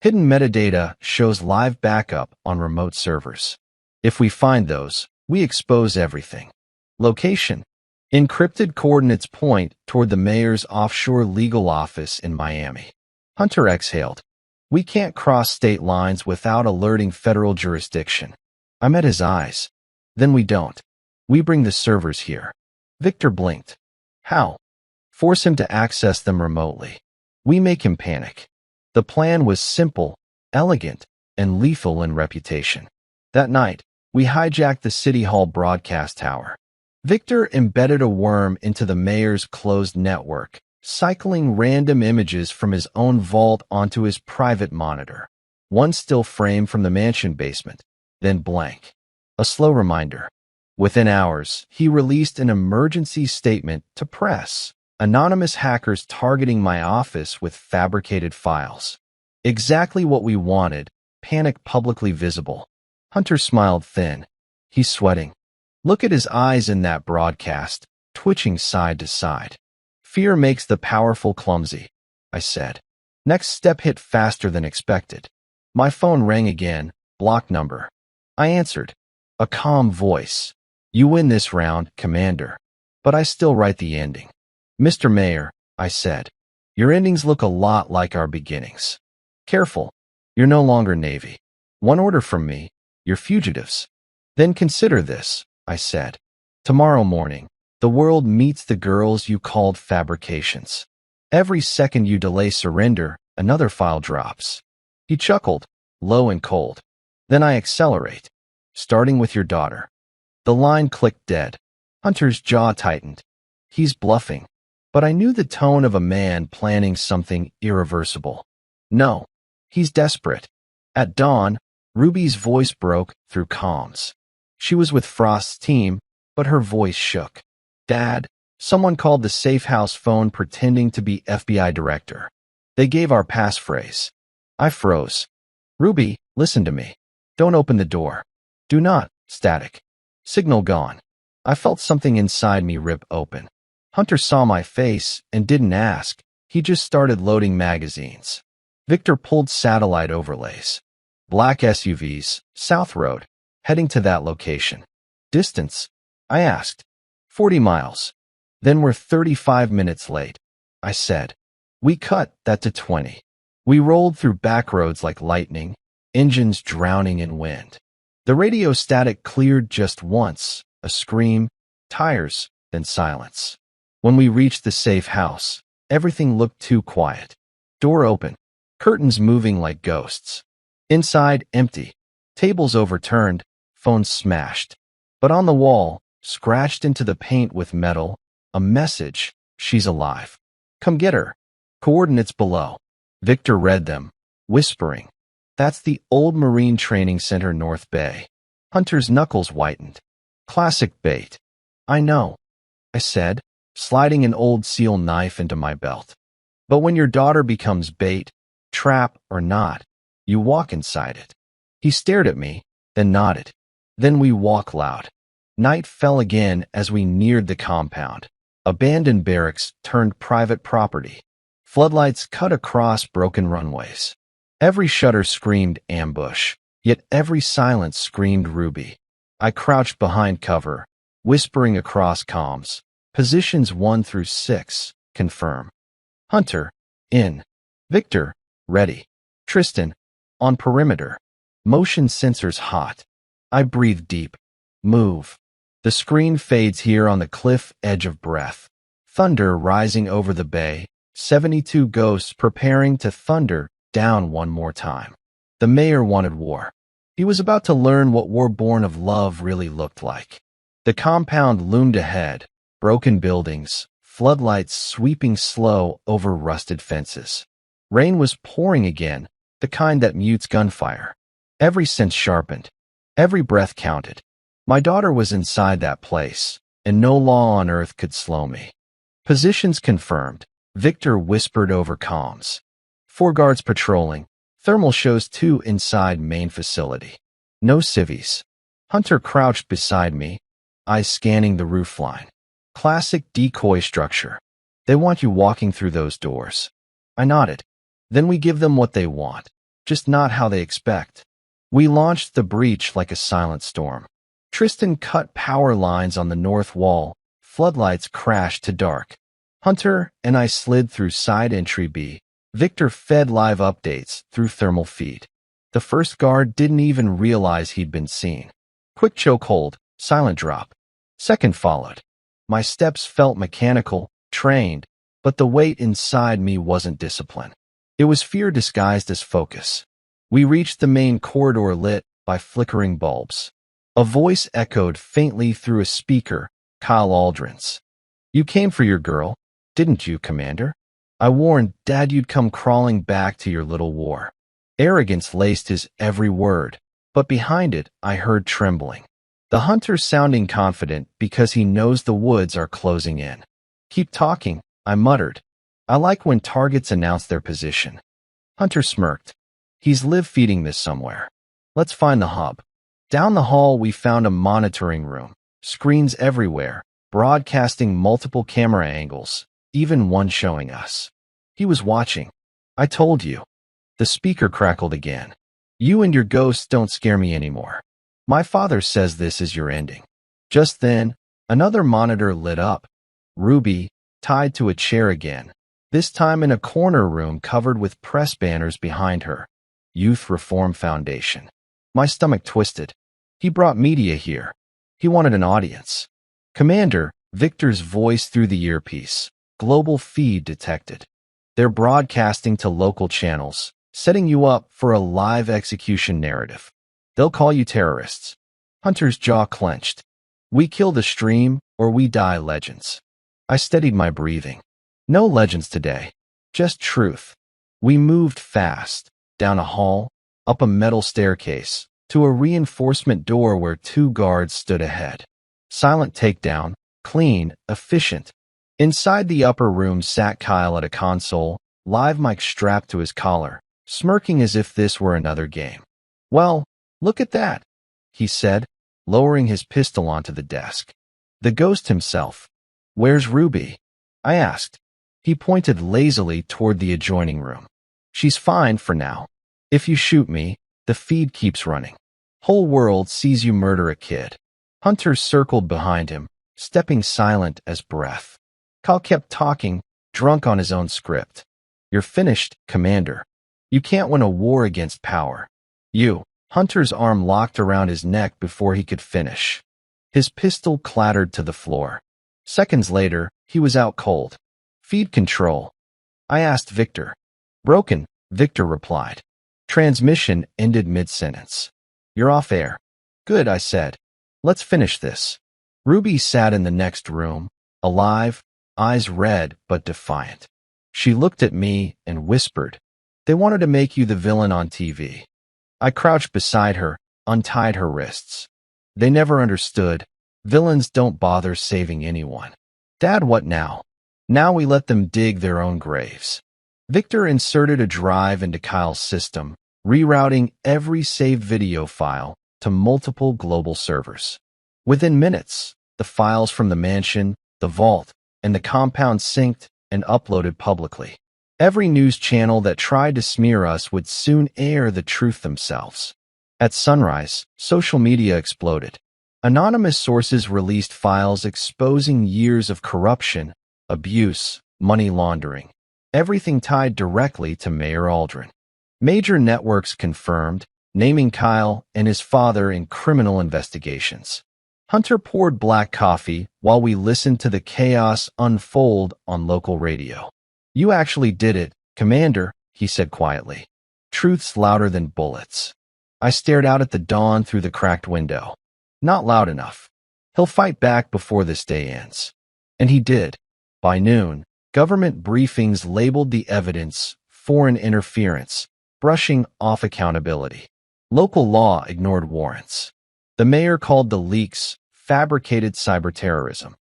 Hidden metadata shows live backup on remote servers. If we find those, we expose everything. Location: encrypted coordinates point toward the mayor's offshore legal office in Miami." Hunter exhaled. "We can't cross state lines without alerting federal jurisdiction." I met his eyes. "Then we don't. We bring the servers here." Victor blinked. "How?" "Force him to access them remotely. We make him panic." The plan was simple, elegant, and lethal in reputation. That night, we hijacked the City Hall broadcast tower. Victor embedded a worm into the mayor's closed network, cycling random images from his own vault onto his private monitor. One still frame from the mansion basement, then blank. A slow reminder. Within hours, he released an emergency statement to press. Anonymous hackers targeting my office with fabricated files. Exactly what we wanted, panic publicly visible. Hunter smiled thin. He's sweating. Look at his eyes in that broadcast, twitching side to side. Fear makes the powerful clumsy. I said. Next step hit faster than expected. My phone rang again, block number. I answered. A calm voice. You win this round, Commander. But I still write the ending. Mr. Mayor, I said. Your endings look a lot like our beginnings. Careful. You're no longer Navy. One order from me. You're fugitives. Then consider this, I said. Tomorrow morning, the world meets the girls you called fabrications. Every second you delay surrender, another file drops. He chuckled, low and cold. Then I accelerate, starting with your daughter. The line clicked dead. Hunter's jaw tightened. He's bluffing. But I knew the tone of a man planning something irreversible. No, he's desperate. At dawn, Ruby's voice broke through comms. She was with Frost's team, but her voice shook. Dad, someone called the safe house phone pretending to be FBI director. They gave our passphrase. I froze. Ruby, listen to me. Don't open the door. Do not, static. Signal gone. I felt something inside me rip open. Hunter saw my face and didn't ask. He just started loading magazines. Victor pulled satellite overlays. Black SUVs, South Road, heading to that location. Distance? I asked. 40 miles. Then we're 35 minutes late. I said. We cut that to 20. We rolled through back roads like lightning, engines drowning in wind. The radio static cleared just once, a scream, tires, then silence. When we reached the safe house, everything looked too quiet. Door open, curtains moving like ghosts. Inside, empty. Tables overturned, phones smashed. But on the wall, scratched into the paint with metal, a message, she's alive. Come get her. Coordinates below. Victor read them, whispering. That's the old Marine Training Center, North Bay. Hunter's knuckles whitened. Classic bait. I know, I said, sliding an old seal knife into my belt. But when your daughter becomes bait, trap or not, you walk inside it. He stared at me, then nodded. Then we walked loud. Night fell again as we neared the compound. Abandoned barracks turned private property. Floodlights cut across broken runways. Every shutter screamed ambush, yet every silence screamed Ruby. I crouched behind cover, whispering across comms. Positions 1 through 6, confirm. Hunter, in. Victor, ready. Tristan, on perimeter. Motion sensors hot. I breathe deep. Move. The screen fades here on the cliff edge of breath. Thunder rising over the bay. 72 ghosts preparing to thunder down one more time. The mayor wanted war. He was about to learn what war born of love really looked like. The compound loomed ahead. Broken buildings, floodlights sweeping slow over rusted fences. Rain was pouring again, the kind that mutes gunfire. Every sense sharpened. Every breath counted. My daughter was inside that place, and no law on earth could slow me. Positions confirmed. Victor whispered over comms. 4 guards patrolling. Thermal shows 2 inside main facility. No civvies. Hunter crouched beside me, eyes scanning the roofline. Classic decoy structure. They want you walking through those doors. I nodded. Then we give them what they want, just not how they expect. We launched the breach like a silent storm. Tristan cut power lines on the north wall. Floodlights crashed to dark. Hunter and I slid through side entry B. Victor fed live updates through thermal feed. The first guard didn't even realize he'd been seen. Quick chokehold, silent drop. Second followed. My steps felt mechanical, trained, but the weight inside me wasn't discipline. It was fear disguised as focus. We reached the main corridor lit by flickering bulbs. A voice echoed faintly through a speaker, Kyle Aldrin's. You came for your girl, didn't you, Commander? I warned Dad you'd come crawling back to your little war. Arrogance laced his every word, but behind it I heard trembling. The hunter sounding confident because he knows the woods are closing in. Keep talking, I muttered. I like when targets announce their position. Hunter smirked. He's live feeding this somewhere. Let's find the hub. Down the hall we found a monitoring room. Screens everywhere, broadcasting multiple camera angles, even one showing us. He was watching. I told you. The speaker crackled again. You and your ghosts don't scare me anymore. My father says this is your ending. Just then, another monitor lit up. Ruby, tied to a chair again, this time in a corner room covered with press banners behind her. Youth Reform Foundation. My stomach twisted. He brought media here. He wanted an audience. Commander, Victor's voice through the earpiece. Global feed detected. They're broadcasting to local channels, setting you up for a live execution narrative. They'll call you terrorists. Hunter's jaw clenched. We kill the stream, or we die legends. I steadied my breathing. No legends today. Just truth. We moved fast, down a hall, up a metal staircase, to a reinforcement door where 2 guards stood ahead. Silent takedown, clean, efficient. Inside the upper room sat Kyle at a console, live mic strapped to his collar, smirking as if this were another game. Well, look at that, he said, lowering his pistol onto the desk. The ghost himself. Where's Ruby? I asked. He pointed lazily toward the adjoining room. She's fine for now. If you shoot me, the feed keeps running. Whole world sees you murder a kid. Hunter circled behind him, stepping silent as breath. Kyle kept talking, drunk on his own script. You're finished, Commander. You can't win a war against power. Hunter's arm locked around his neck before he could finish. His pistol clattered to the floor. Seconds later, he was out cold. Feed control. I asked Victor. Broken, Victor replied. Transmission ended mid-sentence. You're off air. Good, I said. Let's finish this. Ruby sat in the next room, alive, eyes red but defiant. She looked at me and whispered, They wanted to make you the villain on TV. I crouched beside her, untied her wrists. They never understood. Villains don't bother saving anyone. Dad, what now? Now we let them dig their own graves. Victor inserted a drive into Kyle's system, rerouting every saved video file to multiple global servers. Within minutes, the files from the mansion, the vault, and the compound synced and uploaded publicly. Every news channel that tried to smear us would soon air the truth themselves. At sunrise, social media exploded. Anonymous sources released files exposing years of corruption, abuse, money laundering, everything tied directly to Mayor Aldrin. Major networks confirmed, naming Kyle and his father in criminal investigations. Hunter poured black coffee while we listened to the chaos unfold on local radio. You actually did it, Commander, he said quietly. Truth's louder than bullets. I stared out at the dawn through the cracked window. Not loud enough. He'll fight back before this day ends. And he did. By noon, government briefings labeled the evidence foreign interference, brushing off accountability. Local law ignored warrants. The mayor called the leaks fabricated cyberterrorism.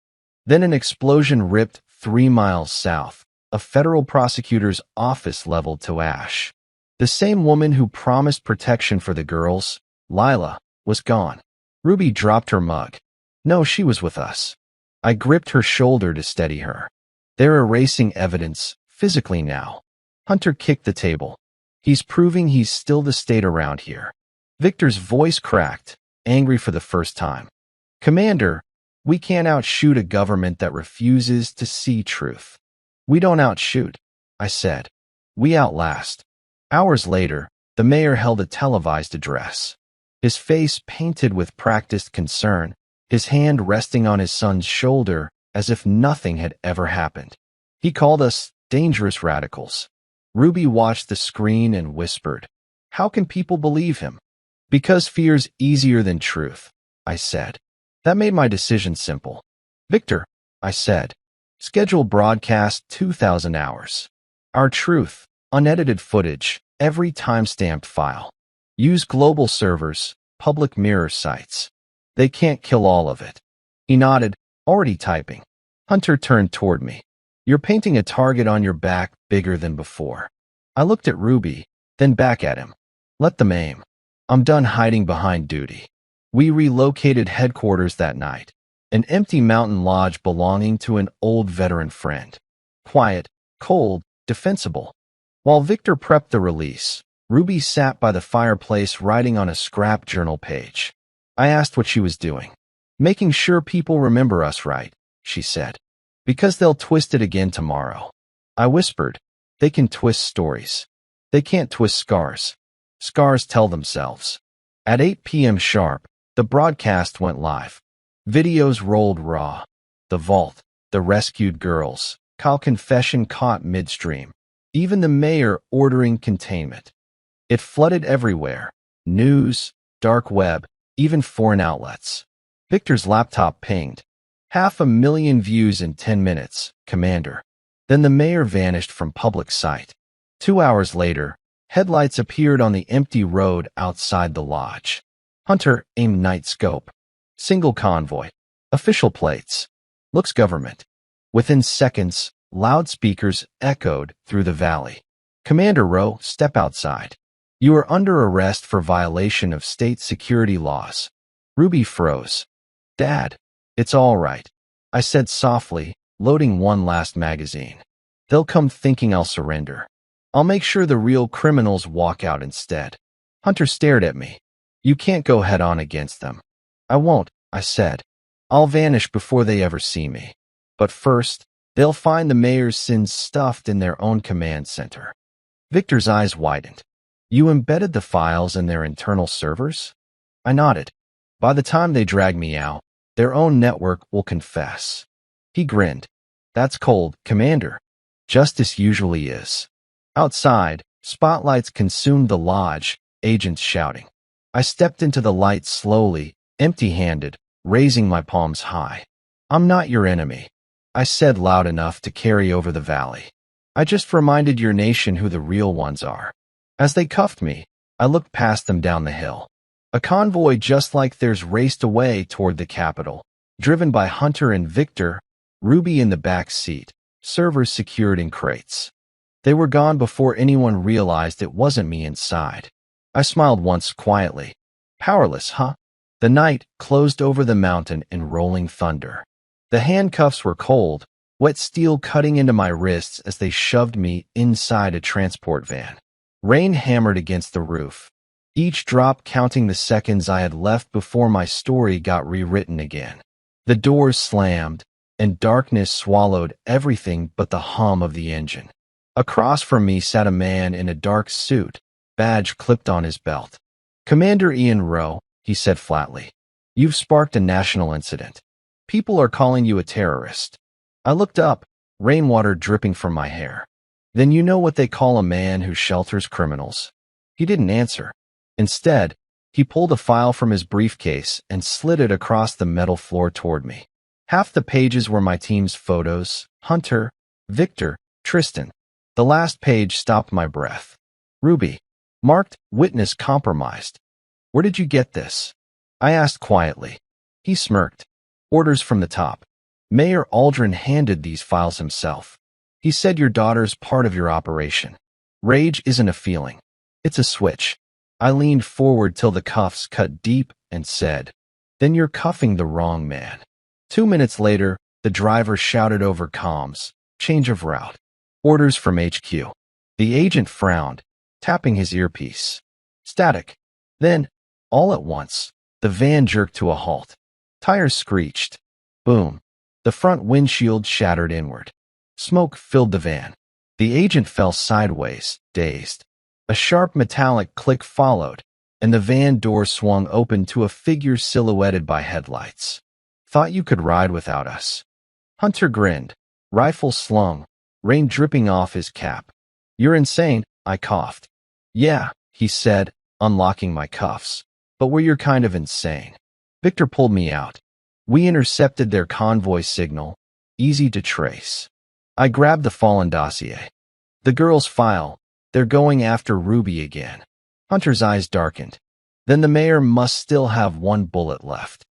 Then an explosion ripped 3 miles south, a federal prosecutor's office leveled to ash. The same woman who promised protection for the girls, Lila, was gone. Ruby dropped her mug. No, she was with us. I gripped her shoulder to steady her. They're erasing evidence, physically now. Hunter kicked the table. He's proving he's still the state around here. Victor's voice cracked, angry for the first time. Commander, we can't outshoot a government that refuses to see truth. We don't outshoot, I said. We outlast. Hours later, the mayor held a televised address. His face painted with practiced concern, his hand resting on his son's shoulder as if nothing had ever happened. He called us dangerous radicals. Ruby watched the screen and whispered, How can people believe him? Because fear's easier than truth, I said. That made my decision simple. Victor, I said, schedule broadcast 2,000 hours. Our truth, unedited footage, every time-stamped file. Use global servers, public mirror sites. They can't kill all of it. He nodded, already typing. Hunter turned toward me. You're painting a target on your back bigger than before. I looked at Ruby, then back at him. Let them aim. I'm done hiding behind duty. We relocated headquarters that night, an empty mountain lodge belonging to an old veteran friend. Quiet, cold, defensible. While Victor prepped the release, Ruby sat by the fireplace writing on a scrap journal page. I asked what she was doing. Making sure people remember us right, she said. Because they'll twist it again tomorrow. I whispered, they can twist stories. They can't twist scars. Scars tell themselves. At 8 p.m. sharp, the broadcast went live. Videos rolled raw. The vault, the rescued girls, Kyle confession caught midstream. Even the mayor ordering containment. It flooded everywhere. News, dark web, even foreign outlets. Victor's laptop pinged. 500,000 views in 10 minutes, Commander. Then the mayor vanished from public sight. 2 hours later, headlights appeared on the empty road outside the lodge. Hunter aimed night scope. Single convoy. Official plates. Looks government. Within seconds, loudspeakers echoed through the valley. Commander Rowe, step outside. You are under arrest for violation of state security laws. Ruby froze. Dad, it's all right, I said softly, loading one last magazine. They'll come thinking I'll surrender. I'll make sure the real criminals walk out instead. Hunter stared at me. You can't go head on against them. I won't, I said. I'll vanish before they ever see me. But first, they'll find the mayor's sins stuffed in their own command center. Victor's eyes widened. You embedded the files in their internal servers? I nodded. By the time they drag me out, their own network will confess. He grinned. That's cold, Commander. Justice usually is. Outside, spotlights consumed the lodge, agents shouting. I stepped into the light slowly, empty-handed, raising my palms high. I'm not your enemy, I said loud enough to carry over the valley. I just reminded your nation who the real ones are. As they cuffed me, I looked past them down the hill. A convoy just like theirs raced away toward the capital, driven by Hunter and Victor, Ruby in the back seat, servers secured in crates. They were gone before anyone realized it wasn't me inside. I smiled once quietly. Powerless, huh? The night closed over the mountain in rolling thunder. The handcuffs were cold, wet steel cutting into my wrists as they shoved me inside a transport van. Rain hammered against the roof, each drop counting the seconds I had left before my story got rewritten again. The doors slammed, and darkness swallowed everything but the hum of the engine. Across from me sat a man in a dark suit, badge clipped on his belt. Commander Ian Rowe, he said flatly. You've sparked a national incident. People are calling you a terrorist. I looked up, rainwater dripping from my hair. Then you know what they call a man who shelters criminals. He didn't answer. Instead, he pulled a file from his briefcase and slid it across the metal floor toward me. Half the pages were my team's photos, Hunter, Victor, Tristan. The last page stopped my breath. Ruby, marked witness compromised. Where did you get this? I asked quietly. He smirked. Orders from the top. Mayor Aldrin handed these files himself. He said your daughter's part of your operation. Rage isn't a feeling. It's a switch. I leaned forward till the cuffs cut deep and said, Then you're cuffing the wrong man. 2 minutes later, the driver shouted over comms, change of route. Orders from HQ. The agent frowned, tapping his earpiece. Static. Then, all at once, the van jerked to a halt. Tires screeched. Boom. The front windshield shattered inward. Smoke filled the van. The agent fell sideways, dazed. A sharp metallic click followed, and the van door swung open to a figure silhouetted by headlights. Thought you could ride without us. Hunter grinned, rifle slung, rain dripping off his cap. You're insane, I coughed. Yeah, he said, unlocking my cuffs. But we're kind of insane. Victor pulled me out. We intercepted their convoy signal, easy to trace. I grabbed the fallen dossier. The girl's file. They're going after Ruby again. Hunter's eyes darkened. Then the mayor must still have one bullet left.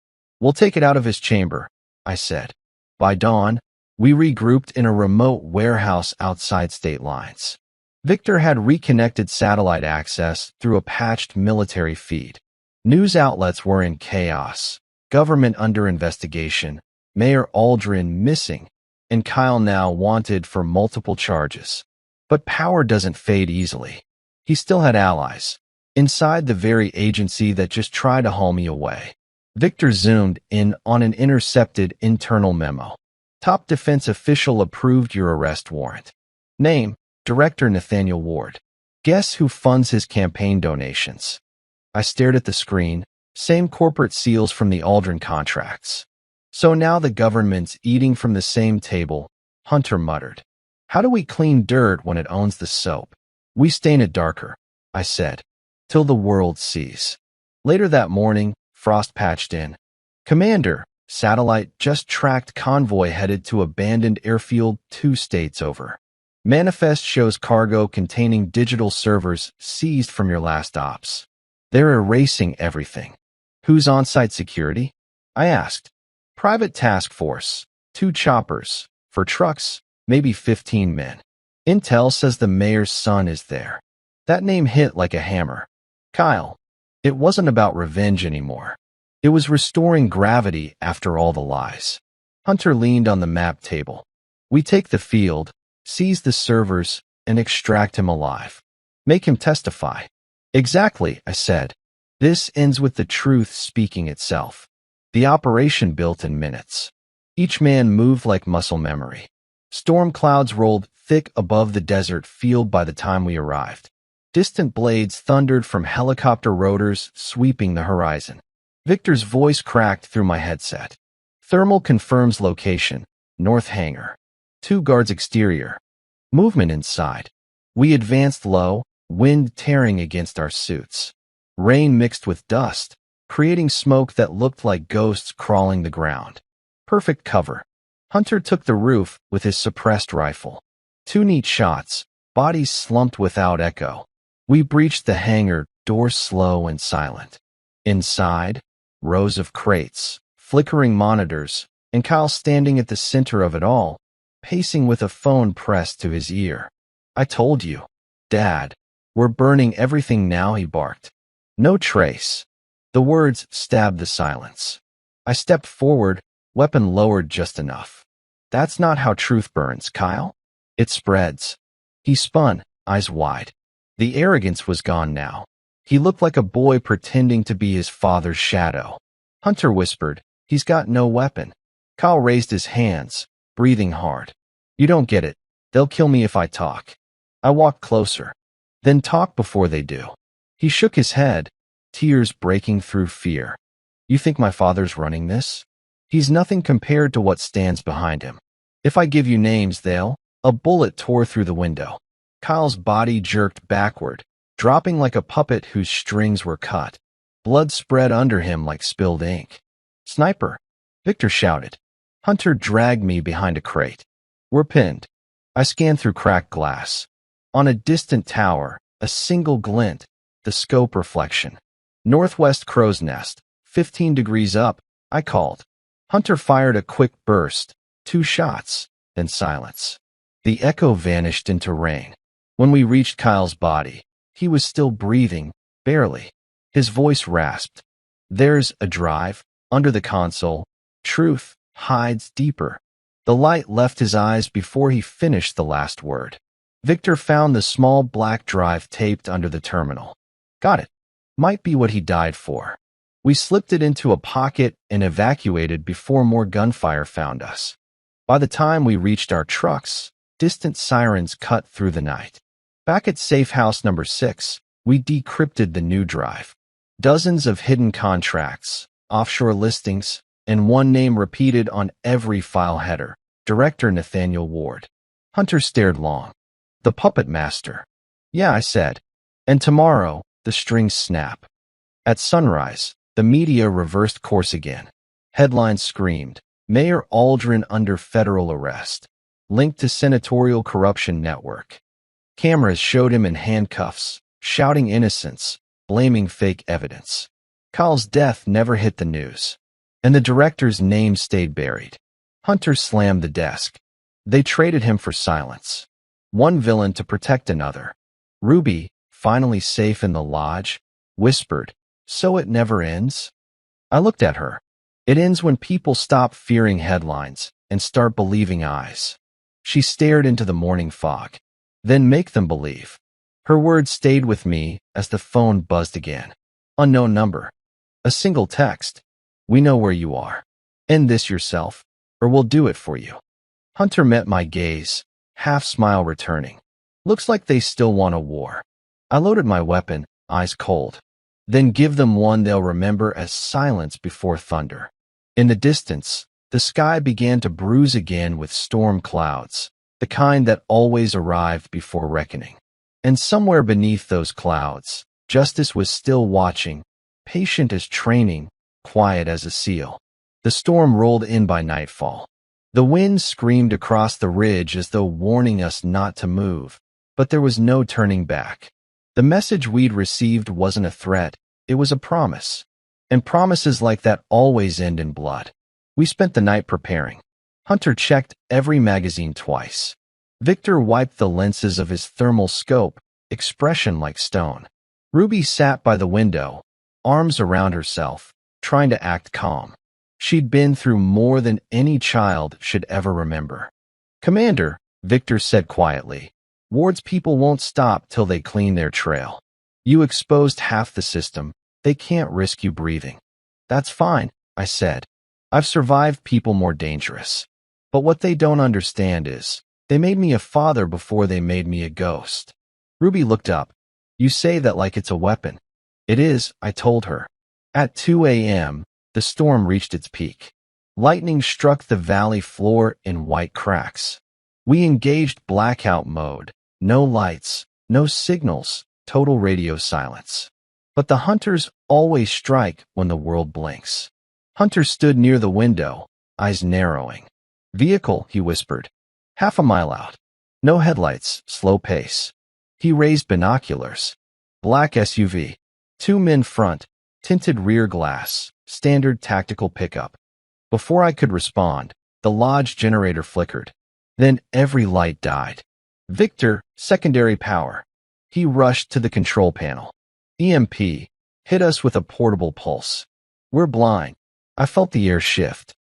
We'll take it out of his chamber, I said. By dawn, we regrouped in a remote warehouse outside state lines. Victor had reconnected satellite access through a patched military feed. News outlets were in chaos. Government under investigation, Mayor Aldrin missing, and Kyle now wanted for multiple charges. But power doesn't fade easily. He still had allies. Inside the very agency that just tried to haul me away. Victor zoomed in on an intercepted internal memo. Top defense official approved your arrest warrant. Name, Director Nathaniel Ward. Guess who funds his campaign donations? I stared at the screen. Same corporate seals from the Aldrin contracts. So now the government's eating from the same table, Hunter muttered. How do we clean dirt when it owns the soap? We stain it darker, I said, till the world sees. Later that morning, Frost patched in. Commander, satellite just tracked convoy headed to abandoned airfield 2 states over. Manifest shows cargo containing digital servers seized from your last ops. They're erasing everything. Who's on-site security? I asked. Private task force. 2 choppers. For trucks, maybe 15 men. Intel says the mayor's son is there. That name hit like a hammer. Kyle. It wasn't about revenge anymore. It was restoring gravity after all the lies. Hunter leaned on the map table. We take the field, seize the servers, and extract him alive. Make him testify. Exactly, I said. This ends with the truth speaking itself. The operation built in minutes. Each man moved like muscle memory. Storm clouds rolled thick above the desert field by the time we arrived. Distant blades thundered from helicopter rotors sweeping the horizon. Victor's voice cracked through my headset. Thermal confirms location. North hangar. 2 guards exterior. Movement inside. We advanced low, wind tearing against our suits. Rain mixed with dust, creating smoke that looked like ghosts crawling the ground. Perfect cover. Hunter took the roof with his suppressed rifle. 2 neat shots, bodies slumped without echo. We breached the hangar, doors slow and silent. Inside, rows of crates, flickering monitors, and Kyle standing at the center of it all, pacing with a phone pressed to his ear. I told you, Dad, we're burning everything now, he barked. No trace. The words stabbed the silence. I stepped forward, weapon lowered just enough. That's not how truth burns, Kyle. It spreads. He spun, eyes wide. The arrogance was gone now. He looked like a boy pretending to be his father's shadow. Hunter whispered, he's got no weapon. Kyle raised his hands, breathing hard. You don't get it. They'll kill me if I talk. I walked closer. Then talk before they do. He shook his head, tears breaking through fear. You think my father's running this? He's nothing compared to what stands behind him. If I give you names, they'll... A bullet tore through the window. Kyle's body jerked backward, dropping like a puppet whose strings were cut. Blood spread under him like spilled ink. Sniper! Victor shouted. Hunter dragged me behind a crate. We're pinned. I scanned through cracked glass. On a distant tower, a single glint, the scope reflection. Northwest crow's nest, 15 degrees up, I called. Hunter fired a quick burst, 2 shots, then silence. The echo vanished into rain. When we reached Kyle's body, he was still breathing, barely. His voice rasped. There's a drive, under the console. Truth hides deeper. The light left his eyes before he finished the last word. Victor found the small black drive taped under the terminal. Got it. Might be what he died for. We slipped it into a pocket and evacuated before more gunfire found us. By the time we reached our trucks, distant sirens cut through the night. Back at safe house number 6, we decrypted the new drive. Dozens of hidden contracts, offshore listings, and one name repeated on every file header, Director Nathaniel Ward. Hunter stared long. The puppet master. Yeah, I said. And tomorrow, the strings snap. At sunrise, the media reversed course again. Headlines screamed, Mayor Aldrin under federal arrest. Linked to senatorial corruption network. Cameras showed him in handcuffs, shouting innocence, blaming fake evidence. Kyle's death never hit the news. And the director's name stayed buried. Hunter slammed the desk. They traded him for silence. One villain to protect another. Ruby, finally safe in the lodge, whispered, So it never ends? I looked at her. It ends when people stop fearing headlines and start believing eyes. She stared into the morning fog. Then make them believe. Her words stayed with me as the phone buzzed again. Unknown number. A single text. We know where you are. End this yourself, or we'll do it for you. Hunter met my gaze, half smile returning. Looks like they still want a war. I loaded my weapon, eyes cold. Then give them one they'll remember as silence before thunder. In the distance, the sky began to bruise again with storm clouds, the kind that always arrived before reckoning. And somewhere beneath those clouds, justice was still watching, patient as training, quiet as a seal. The storm rolled in by nightfall. The wind screamed across the ridge as though warning us not to move, but there was no turning back. The message we'd received wasn't a threat, it was a promise. And promises like that always end in blood. We spent the night preparing. Hunter checked every magazine twice. Victor wiped the lenses of his thermal scope, expression like stone. Ruby sat by the window, arms around herself, trying to act calm. She'd been through more than any child should ever remember. Commander, Victor said quietly, Ward's people won't stop till they clean their trail. You exposed half the system. They can't risk you breathing. That's fine, I said. I've survived people more dangerous. But what they don't understand is, they made me a father before they made me a ghost. Ruby looked up. You say that like it's a weapon. It is, I told her. At 2 a.m., the storm reached its peak. Lightning struck the valley floor in white cracks. We engaged blackout mode. No lights, no signals, total radio silence. But the hunters always strike when the world blinks. Hunter stood near the window, eyes narrowing. Vehicle, he whispered. Half a mile out. No headlights, slow pace. He raised binoculars. Black SUV. 2 men front, tinted rear glass, standard tactical pickup. Before I could respond, the lodge generator flickered. Then every light died. Victor, secondary power. He rushed to the control panel. EMP, hit us with a portable pulse. We're blind. I felt the air shift.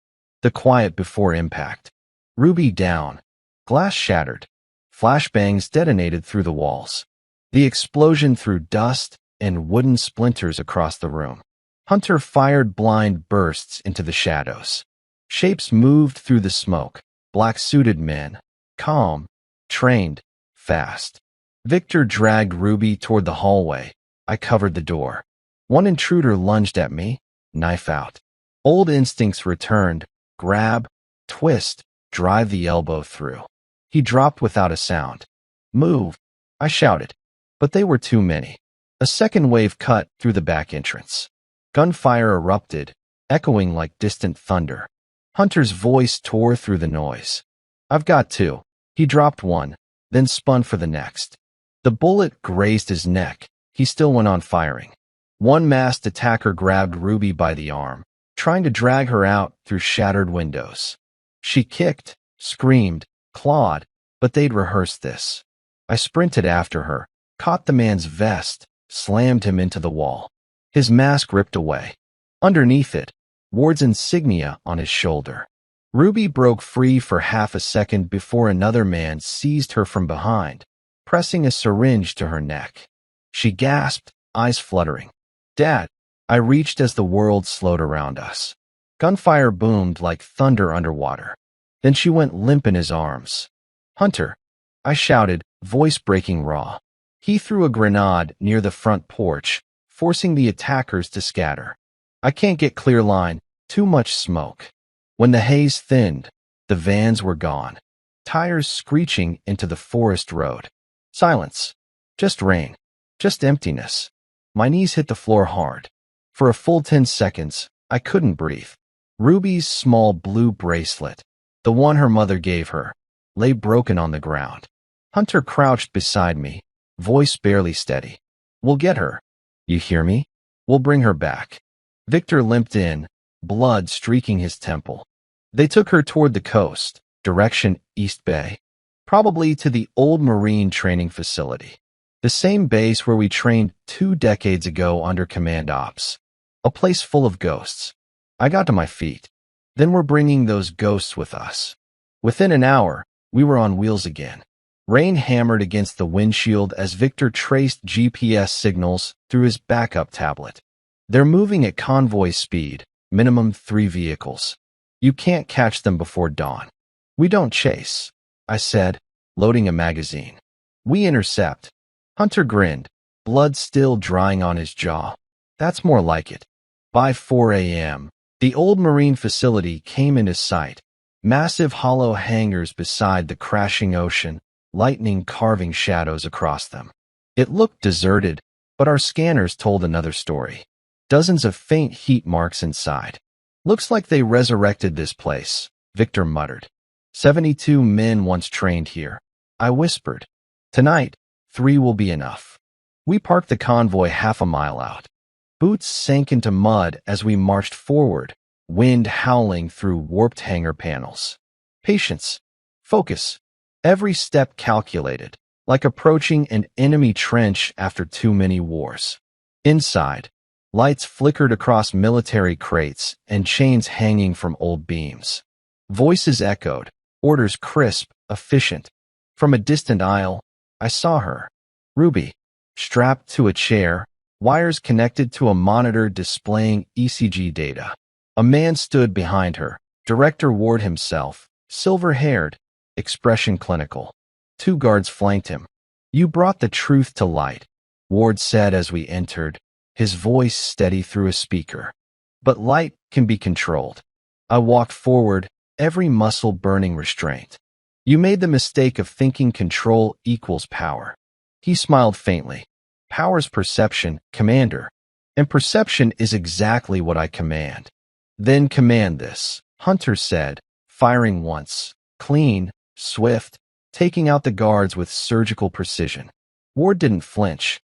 The quiet before impact. Ruby down. Glass shattered. Flashbangs detonated through the walls. The explosion threw dust and wooden splinters across the room. Hunter fired blind bursts into the shadows. Shapes moved through the smoke. Black-suited men. Calm. Trained. Fast. Victor dragged Ruby toward the hallway. I covered the door. One intruder lunged at me, knife out. Old instincts returned. Grab, twist, drive the elbow through. He dropped without a sound. Move, I shouted. But they were too many. A second wave cut through the back entrance. Gunfire erupted, echoing like distant thunder. Hunter's voice tore through the noise. I've got 2. He dropped one, then spun for the next. The bullet grazed his neck. He still went on firing. One masked attacker grabbed Ruby by the arm, trying to drag her out through shattered windows. She kicked, screamed, clawed, but they'd rehearsed this. I sprinted after her, caught the man's vest, slammed him into the wall. His mask ripped away. Underneath it, Ward's insignia on his shoulder. Ruby broke free for half a second before another man seized her from behind, pressing a syringe to her neck. She gasped, eyes fluttering. Dad! I reached as the world slowed around us. Gunfire boomed like thunder underwater. Then she went limp in his arms. Hunter! I shouted, voice breaking raw. He threw a grenade near the front porch, forcing the attackers to scatter. I can't get clear line, too much smoke. When the haze thinned, the vans were gone. Tires screeching into the forest road. Silence. Just rain. Just emptiness. My knees hit the floor hard. For a full 10 seconds, I couldn't breathe. Ruby's small blue bracelet, the one her mother gave her, lay broken on the ground. Hunter crouched beside me, voice barely steady. We'll get her. You hear me? We'll bring her back. Victor limped in, blood streaking his temple. They took her toward the coast, direction East Bay. Probably to the old Marine training facility. The same base where we trained 2 decades ago under Command Ops. A place full of ghosts. I got to my feet. Then we're bringing those ghosts with us. Within an hour, we were on wheels again. Rain hammered against the windshield as Victor traced GPS signals through his backup tablet. They're moving at convoy speed, minimum 3 vehicles. You can't catch them before dawn. We don't chase, I said, loading a magazine. We intercept. Hunter grinned, blood still drying on his jaw. That's more like it. By 4 a.m., the old marine facility came into sight. Massive hollow hangars beside the crashing ocean, lightning carving shadows across them. It looked deserted, but our scanners told another story. Dozens of faint heat marks inside. Looks like they resurrected this place, Victor muttered. 72 men once trained here. I whispered. Tonight, 3 will be enough. We parked the convoy half a mile out. Boots sank into mud as we marched forward, wind howling through warped hangar panels. Patience. Focus. Every step calculated, like approaching an enemy trench after too many wars. Inside, lights flickered across military crates and chains hanging from old beams. Voices echoed, orders crisp, efficient. From a distant aisle, I saw her. Ruby, strapped to a chair, wires connected to a monitor displaying ECG data. A man stood behind her, Director Ward himself, silver-haired, expression clinical. 2 guards flanked him. You brought the truth to light, Ward said as we entered, his voice steady through a speaker. But light can be controlled. I walked forward, every muscle burning restraint. You made the mistake of thinking control equals power. He smiled faintly. Power's perception, Commander. And perception is exactly what I command. Then command this, Hunter said, firing once. Clean, swift, taking out the guards with surgical precision. Ward didn't flinch.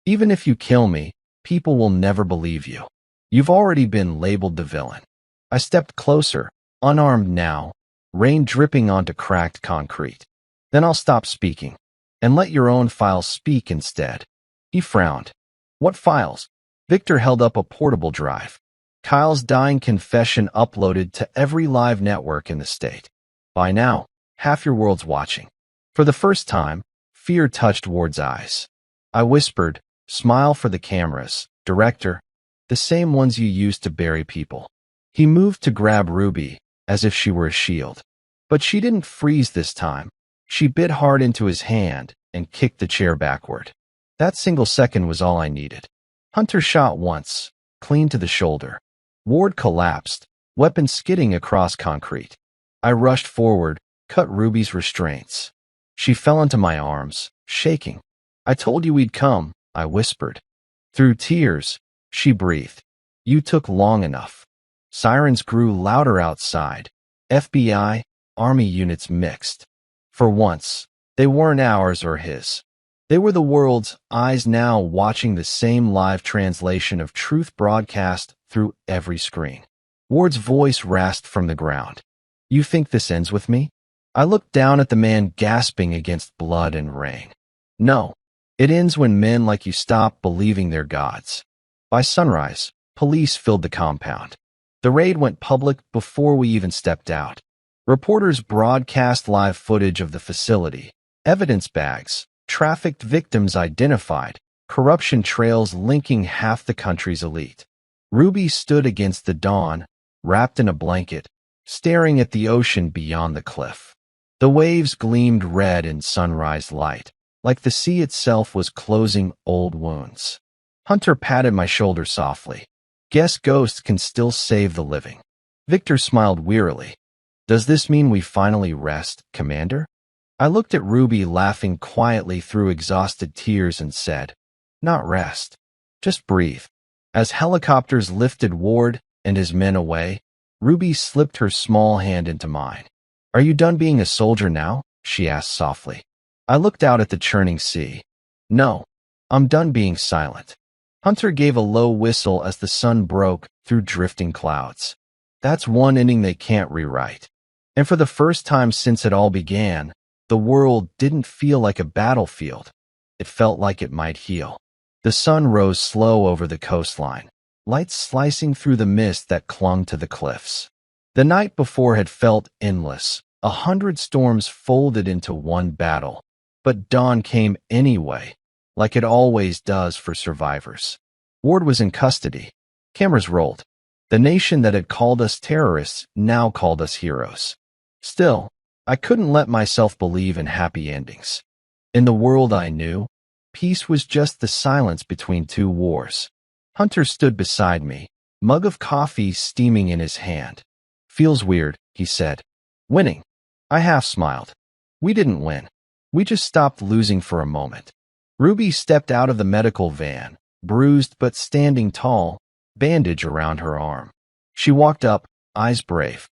Even if you kill me, people will never believe you. You've already been labeled the villain. I stepped closer, unarmed now, rain dripping onto cracked concrete. Then I'll stop speaking, and let your own files speak instead. He frowned. What files? Victor held up a portable drive. Kyle's dying confession uploaded to every live network in the state. By now, half your world's watching. For the first time, fear touched Ward's eyes. I whispered, smile for the cameras, Director, the same ones you used to bury people. He moved to grab Ruby, as if she were a shield. But she didn't freeze this time. She bit hard into his hand and kicked the chair backward. That single second was all I needed. Hunter shot once, clean to the shoulder. Ward collapsed, weapon skidding across concrete. I rushed forward, cut Ruby's restraints. She fell into my arms, shaking. I told you we'd come, I whispered. Through tears, she breathed. You took long enough. Sirens grew louder outside. FBI, Army units mixed. For once, they weren't ours or his. They were the world's eyes now watching the same live translation of truth broadcast through every screen. Ward's voice rasped from the ground. You think this ends with me? I looked down at the man gasping against blood and rain. No, it ends when men like you stop believing they're gods. By sunrise, police filled the compound. The raid went public before we even stepped out. Reporters broadcast live footage of the facility, evidence bags, trafficked victims identified, corruption trails linking half the country's elite. Ruby stood against the dawn, wrapped in a blanket, staring at the ocean beyond the cliff. The waves gleamed red in sunrise light, like the sea itself was closing old wounds. Hunter patted my shoulder softly. Guess ghosts can still save the living. Victor smiled wearily. Does this mean we finally rest, Commander? I looked at Ruby laughing quietly through exhausted tears and said, not rest. Just breathe. As helicopters lifted Ward and his men away, Ruby slipped her small hand into mine. Are you done being a soldier now? She asked softly. I looked out at the churning sea. No, I'm done being silent. Hunter gave a low whistle as the sun broke through drifting clouds. That's one ending they can't rewrite. And for the first time since it all began, the world didn't feel like a battlefield. It felt like it might heal. The sun rose slow over the coastline, light slicing through the mist that clung to the cliffs. The night before had felt endless, 100 storms folded into one battle. But dawn came anyway, like it always does for survivors. Ward was in custody. Cameras rolled. The nation that had called us terrorists now called us heroes. Still, I couldn't let myself believe in happy endings. In the world I knew, peace was just the silence between two wars. Hunter stood beside me, mug of coffee steaming in his hand. Feels weird, he said. Winning. I half smiled. We didn't win. We just stopped losing for a moment. Ruby stepped out of the medical van, bruised but standing tall, bandage around her arm. She walked up, eyes brave.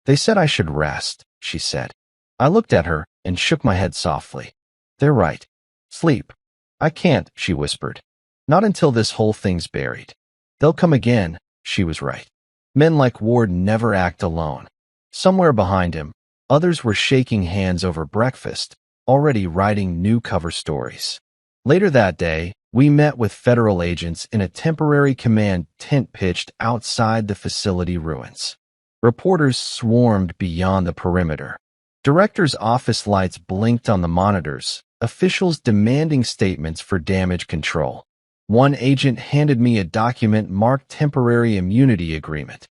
They said I should rest, she said. I looked at her and shook my head softly. They're right. Sleep. I can't, she whispered. Not until this whole thing's buried. They'll come again, she was right. Men like Ward never act alone. Somewhere behind him, others were shaking hands over breakfast, already writing new cover stories. Later that day, we met with federal agents in a temporary command tent pitched outside the facility ruins. Reporters swarmed beyond the perimeter. Directors' office lights blinked on the monitors, officials demanding statements for damage control. One agent handed me a document marked Temporary Immunity Agreement.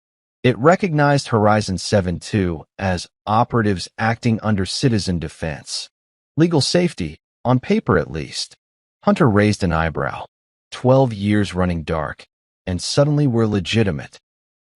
It recognized Horizon 7-2 as operatives acting under citizen defense. Legal safety, on paper at least. Hunter raised an eyebrow. 12 years running dark, and suddenly we're legitimate.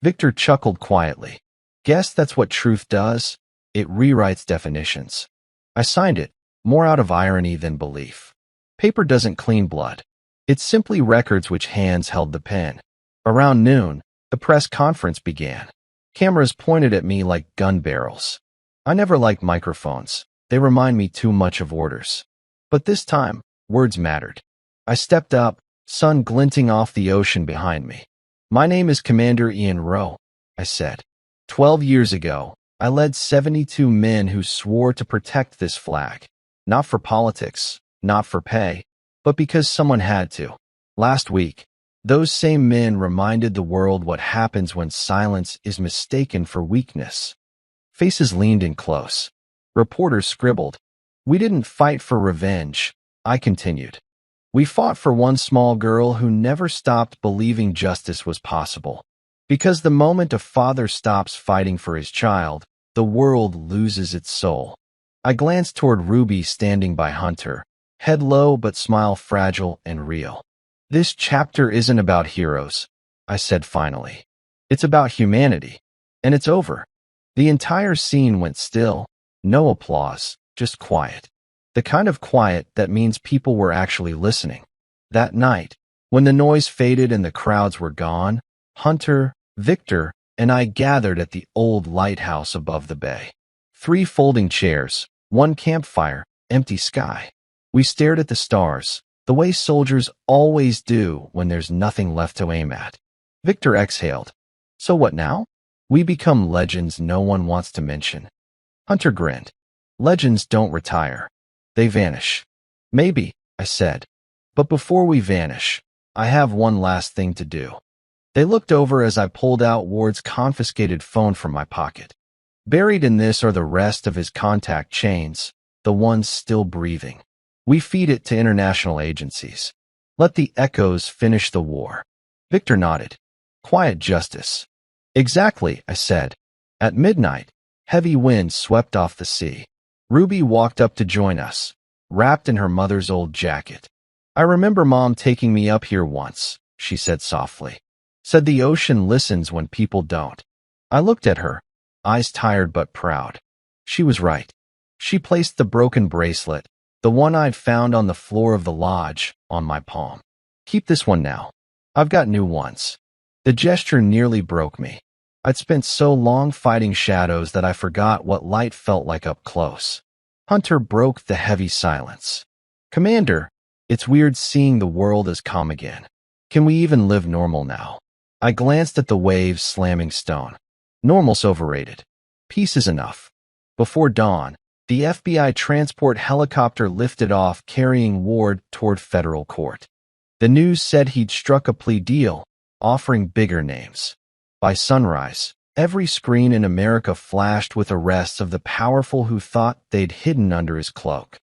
Victor chuckled quietly. Guess that's what truth does? It rewrites definitions. I signed it, more out of irony than belief. Paper doesn't clean blood. It simply records which hands held the pen. Around noon, the press conference began. Cameras pointed at me like gun barrels. I never liked microphones. They remind me too much of orders. But this time, words mattered. I stepped up, sun glinting off the ocean behind me. My name is Commander Ian Rowe, I said. 12 years ago, I led 72 men who swore to protect this flag. Not for politics, not for pay, but because someone had to. Last week, those same men reminded the world what happens when silence is mistaken for weakness. Faces leaned in close. Reporters scribbled. We didn't fight for revenge, I continued. We fought for one small girl who never stopped believing justice was possible. Because the moment a father stops fighting for his child, the world loses its soul. I glanced toward Ruby standing by Hunter, head low but smile fragile and real. This chapter isn't about heroes, I said finally. It's about humanity. And it's over. The entire scene went still. No applause, just quiet. The kind of quiet that means people were actually listening. That night, when the noise faded and the crowds were gone, Hunter, Victor, and I gathered at the old lighthouse above the bay. 3 folding chairs, 1 campfire, empty sky. We stared at the stars, the way soldiers always do when there's nothing left to aim at. Victor exhaled. So what now? We become legends no one wants to mention. Hunter grinned. Legends don't retire. They vanish. Maybe, I said. But before we vanish, I have one last thing to do. They looked over as I pulled out Ward's confiscated phone from my pocket. Buried in this are the rest of his contact chains, the ones still breathing. We feed it to international agencies. Let the echoes finish the war. Victor nodded. Quiet justice. Exactly, I said. At midnight, heavy winds swept off the sea. Ruby walked up to join us, wrapped in her mother's old jacket. I remember Mom taking me up here once, she said softly. Said the ocean listens when people don't. I looked at her, eyes tired but proud. She was right. She placed the broken bracelet, the one I'd found on the floor of the lodge, on my palm. Keep this one now. I've got new ones. The gesture nearly broke me. I'd spent so long fighting shadows that I forgot what light felt like up close. Hunter broke the heavy silence. Commander, it's weird seeing the world as calm again. Can we even live normal now? I glanced at the waves slamming stone. Normal's overrated. Peace is enough. Before dawn, the FBI transport helicopter lifted off carrying Ward toward federal court. The news said he'd struck a plea deal, offering bigger names. By sunrise, every screen in America flashed with arrests of the powerful who thought they'd hidden under his cloak.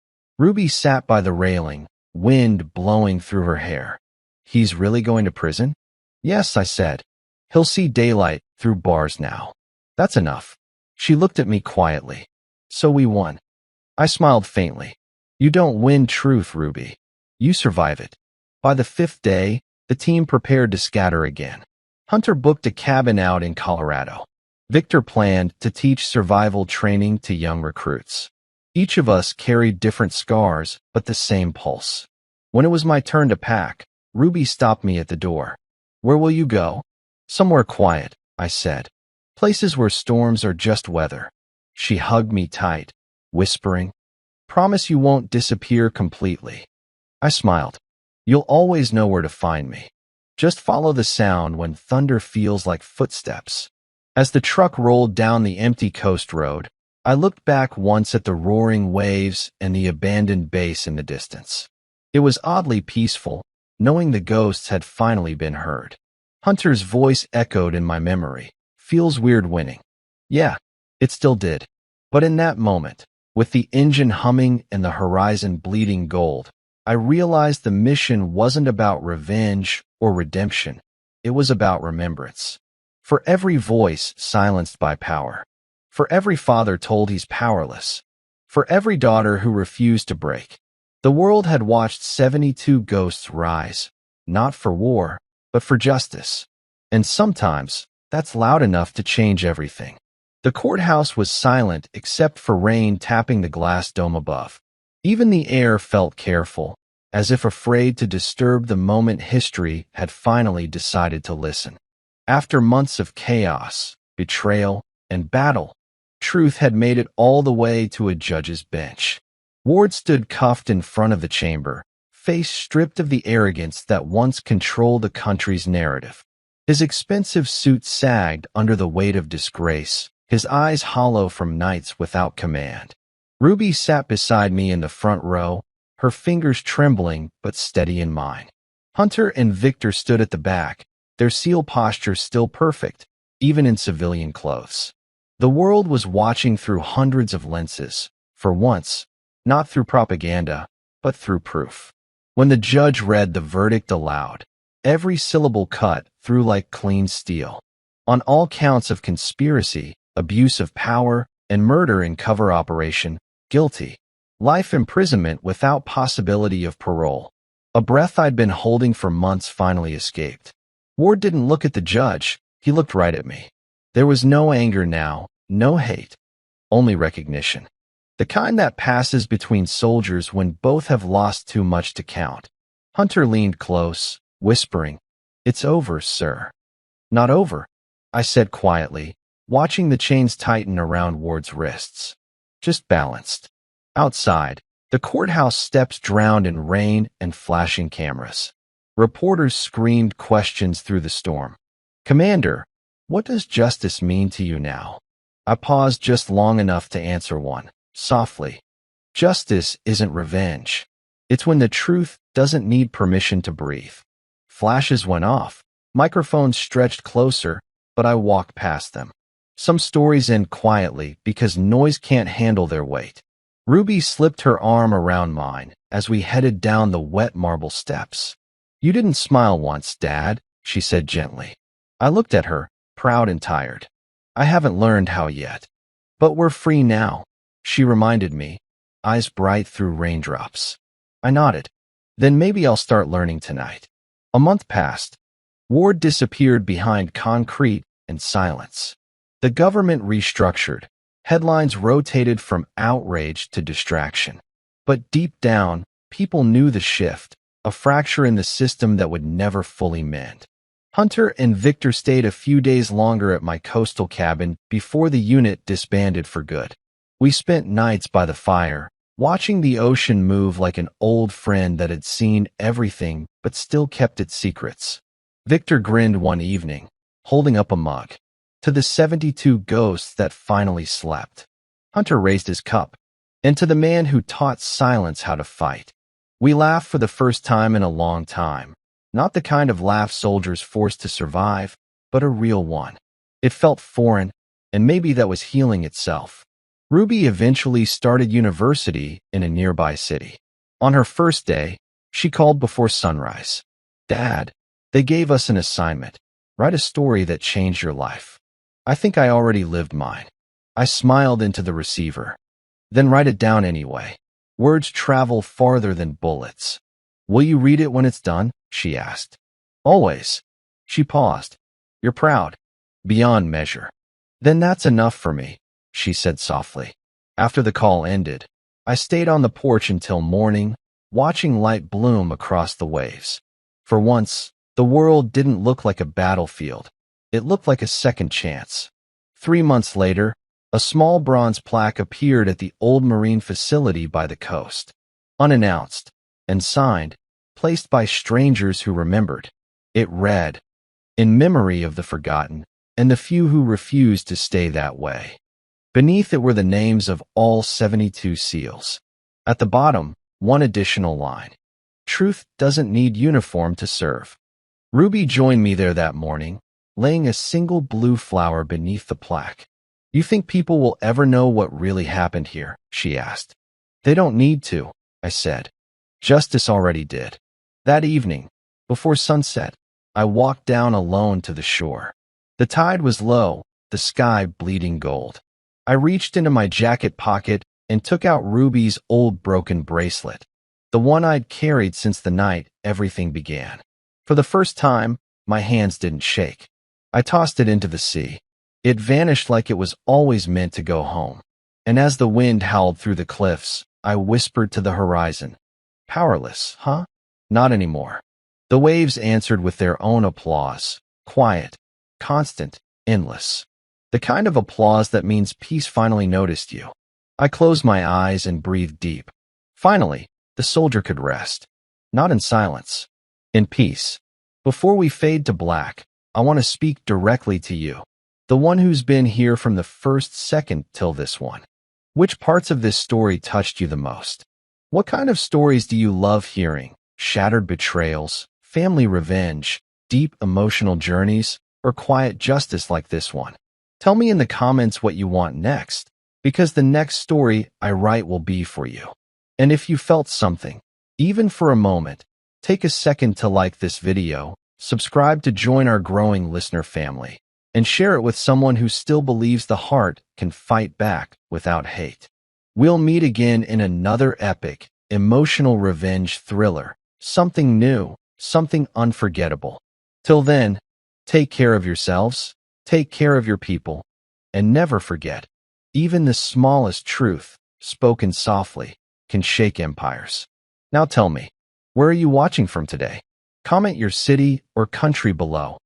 Ruby sat by the railing, wind blowing through her hair. He's really going to prison? Yes, I said. He'll see daylight through bars now. That's enough. She looked at me quietly. So we won. I smiled faintly. You don't win truth, Ruby. You survive it. By the 5th day, the team prepared to scatter again. Hunter booked a cabin out in Colorado. Victor planned to teach survival training to young recruits. Each of us carried different scars, but the same pulse. When it was my turn to pack, Ruby stopped me at the door. Where will you go? Somewhere quiet, I said. Places where storms are just weather. She hugged me tight, whispering, Promise you won't disappear completely. I smiled. You'll always know where to find me. Just follow the sound when thunder feels like footsteps. As the truck rolled down the empty coast road, I looked back once at the roaring waves and the abandoned base in the distance. It was oddly peaceful, knowing the ghosts had finally been heard. Hunter's voice echoed in my memory. Feels weird winning. Yeah, it still did. But in that moment, with the engine humming and the horizon bleeding gold, I realized the mission wasn't about revenge or redemption. It was about remembrance. For every voice silenced by power, for every father told he's powerless, for every daughter who refused to break, the world had watched 72 ghosts rise, not for war, but for justice. And sometimes, that's loud enough to change everything. The courthouse was silent except for rain tapping the glass dome above. Even the air felt careful, as if afraid to disturb the moment history had finally decided to listen. After months of chaos, betrayal, and battle, truth had made it all the way to a judge's bench. Ward stood cuffed in front of the chamber, face stripped of the arrogance that once controlled the country's narrative. His expensive suit sagged under the weight of disgrace, his eyes hollow from nights without command. Ruby sat beside me in the front row, her fingers trembling but steady in mine. Hunter and Victor stood at the back, their seal posture still perfect, even in civilian clothes. The world was watching through hundreds of lenses, for once, not through propaganda, but through proof. When the judge read the verdict aloud, every syllable cut through like clean steel. On all counts of conspiracy, abuse of power, and murder in cover operation, guilty. Life imprisonment without possibility of parole. A breath I'd been holding for months finally escaped. Ward didn't look at the judge, he looked right at me. There was no anger now, no hate, only recognition. The kind that passes between soldiers when both have lost too much to count. Hunter leaned close, whispering, It's over, sir. Not over, I said quietly, watching the chains tighten around Ward's wrists. Just balanced. Outside, the courthouse steps drowned in rain and flashing cameras. Reporters screamed questions through the storm. Commander, what does justice mean to you now? I paused just long enough to answer one, softly. Justice isn't revenge. It's when the truth doesn't need permission to breathe. Flashes went off. Microphones stretched closer, but I walked past them. Some stories end quietly because noise can't handle their weight. Ruby slipped her arm around mine as we headed down the wet marble steps. You didn't smile once, Dad, she said gently. I looked at her, proud and tired. I haven't learned how yet. But we're free now, she reminded me, eyes bright through raindrops. I nodded. Then maybe I'll start learning tonight. A month passed. Ward disappeared behind concrete and silence. The government restructured. Headlines rotated from outrage to distraction. But deep down, people knew the shift, a fracture in the system that would never fully mend. Hunter and Victor stayed a few days longer at my coastal cabin before the unit disbanded for good. We spent nights by the fire, watching the ocean move like an old friend that had seen everything but still kept its secrets. Victor grinned one evening, holding up a mug. To the 72 ghosts that finally slept. Hunter raised his cup. And to the man who taught silence how to fight. We laughed for the first time in a long time. Not the kind of laugh soldiers forced to survive, but a real one. It felt foreign, and maybe that was healing itself. Ruby eventually started university in a nearby city. On her first day, she called before sunrise. "Dad, they gave us an assignment. Write a story that changed your life." I think I already lived mine. I smiled into the receiver. "Then write it down anyway. Words travel farther than bullets." "Will you read it when it's done?" she asked. "Always." She paused. "You're proud." "Beyond measure." "Then that's enough for me," she said softly. After the call ended, I stayed on the porch until morning, watching light bloom across the waves. For once, the world didn't look like a battlefield. It looked like a second chance. 3 months later, a small bronze plaque appeared at the old marine facility by the coast. Unannounced and signed, placed by strangers who remembered. It read, "In memory of the forgotten and the few who refused to stay that way." Beneath it were the names of all 72 SEALs. At the bottom, one additional line. "Truth doesn't need uniform to serve." Ruby joined me there that morning, laying a single blue flower beneath the plaque. "You think people will ever know what really happened here?" she asked. "They don't need to," I said. "Justice already did." That evening, before sunset, I walked down alone to the shore. The tide was low, the sky bleeding gold. I reached into my jacket pocket and took out Ruby's old broken bracelet, the one I'd carried since the night everything began. For the first time, my hands didn't shake. I tossed it into the sea. It vanished like it was always meant to go home. And as the wind howled through the cliffs, I whispered to the horizon, "Powerless, huh?" "Not anymore." The waves answered with their own applause, quiet, constant, endless. The kind of applause that means peace finally noticed you. I closed my eyes and breathed deep. Finally, the soldier could rest. Not in silence, in peace. Before we fade to black, I want to speak directly to you, the one who's been here from the first second till this one. Which parts of this story touched you the most? What kind of stories do you love hearing? Shattered betrayals, family revenge, deep emotional journeys, or quiet justice like this one? Tell me in the comments what you want next, because the next story I write will be for you. And if you felt something, even for a moment, take a second to like this video, subscribe to join our growing listener family, and share it with someone who still believes the heart can fight back without hate. We'll meet again in another epic, emotional revenge thriller, something new, something unforgettable. Till then, take care of yourselves, take care of your people, and never forget, even the smallest truth, spoken softly, can shake empires. Now tell me, where are you watching from today? Comment your city or country below.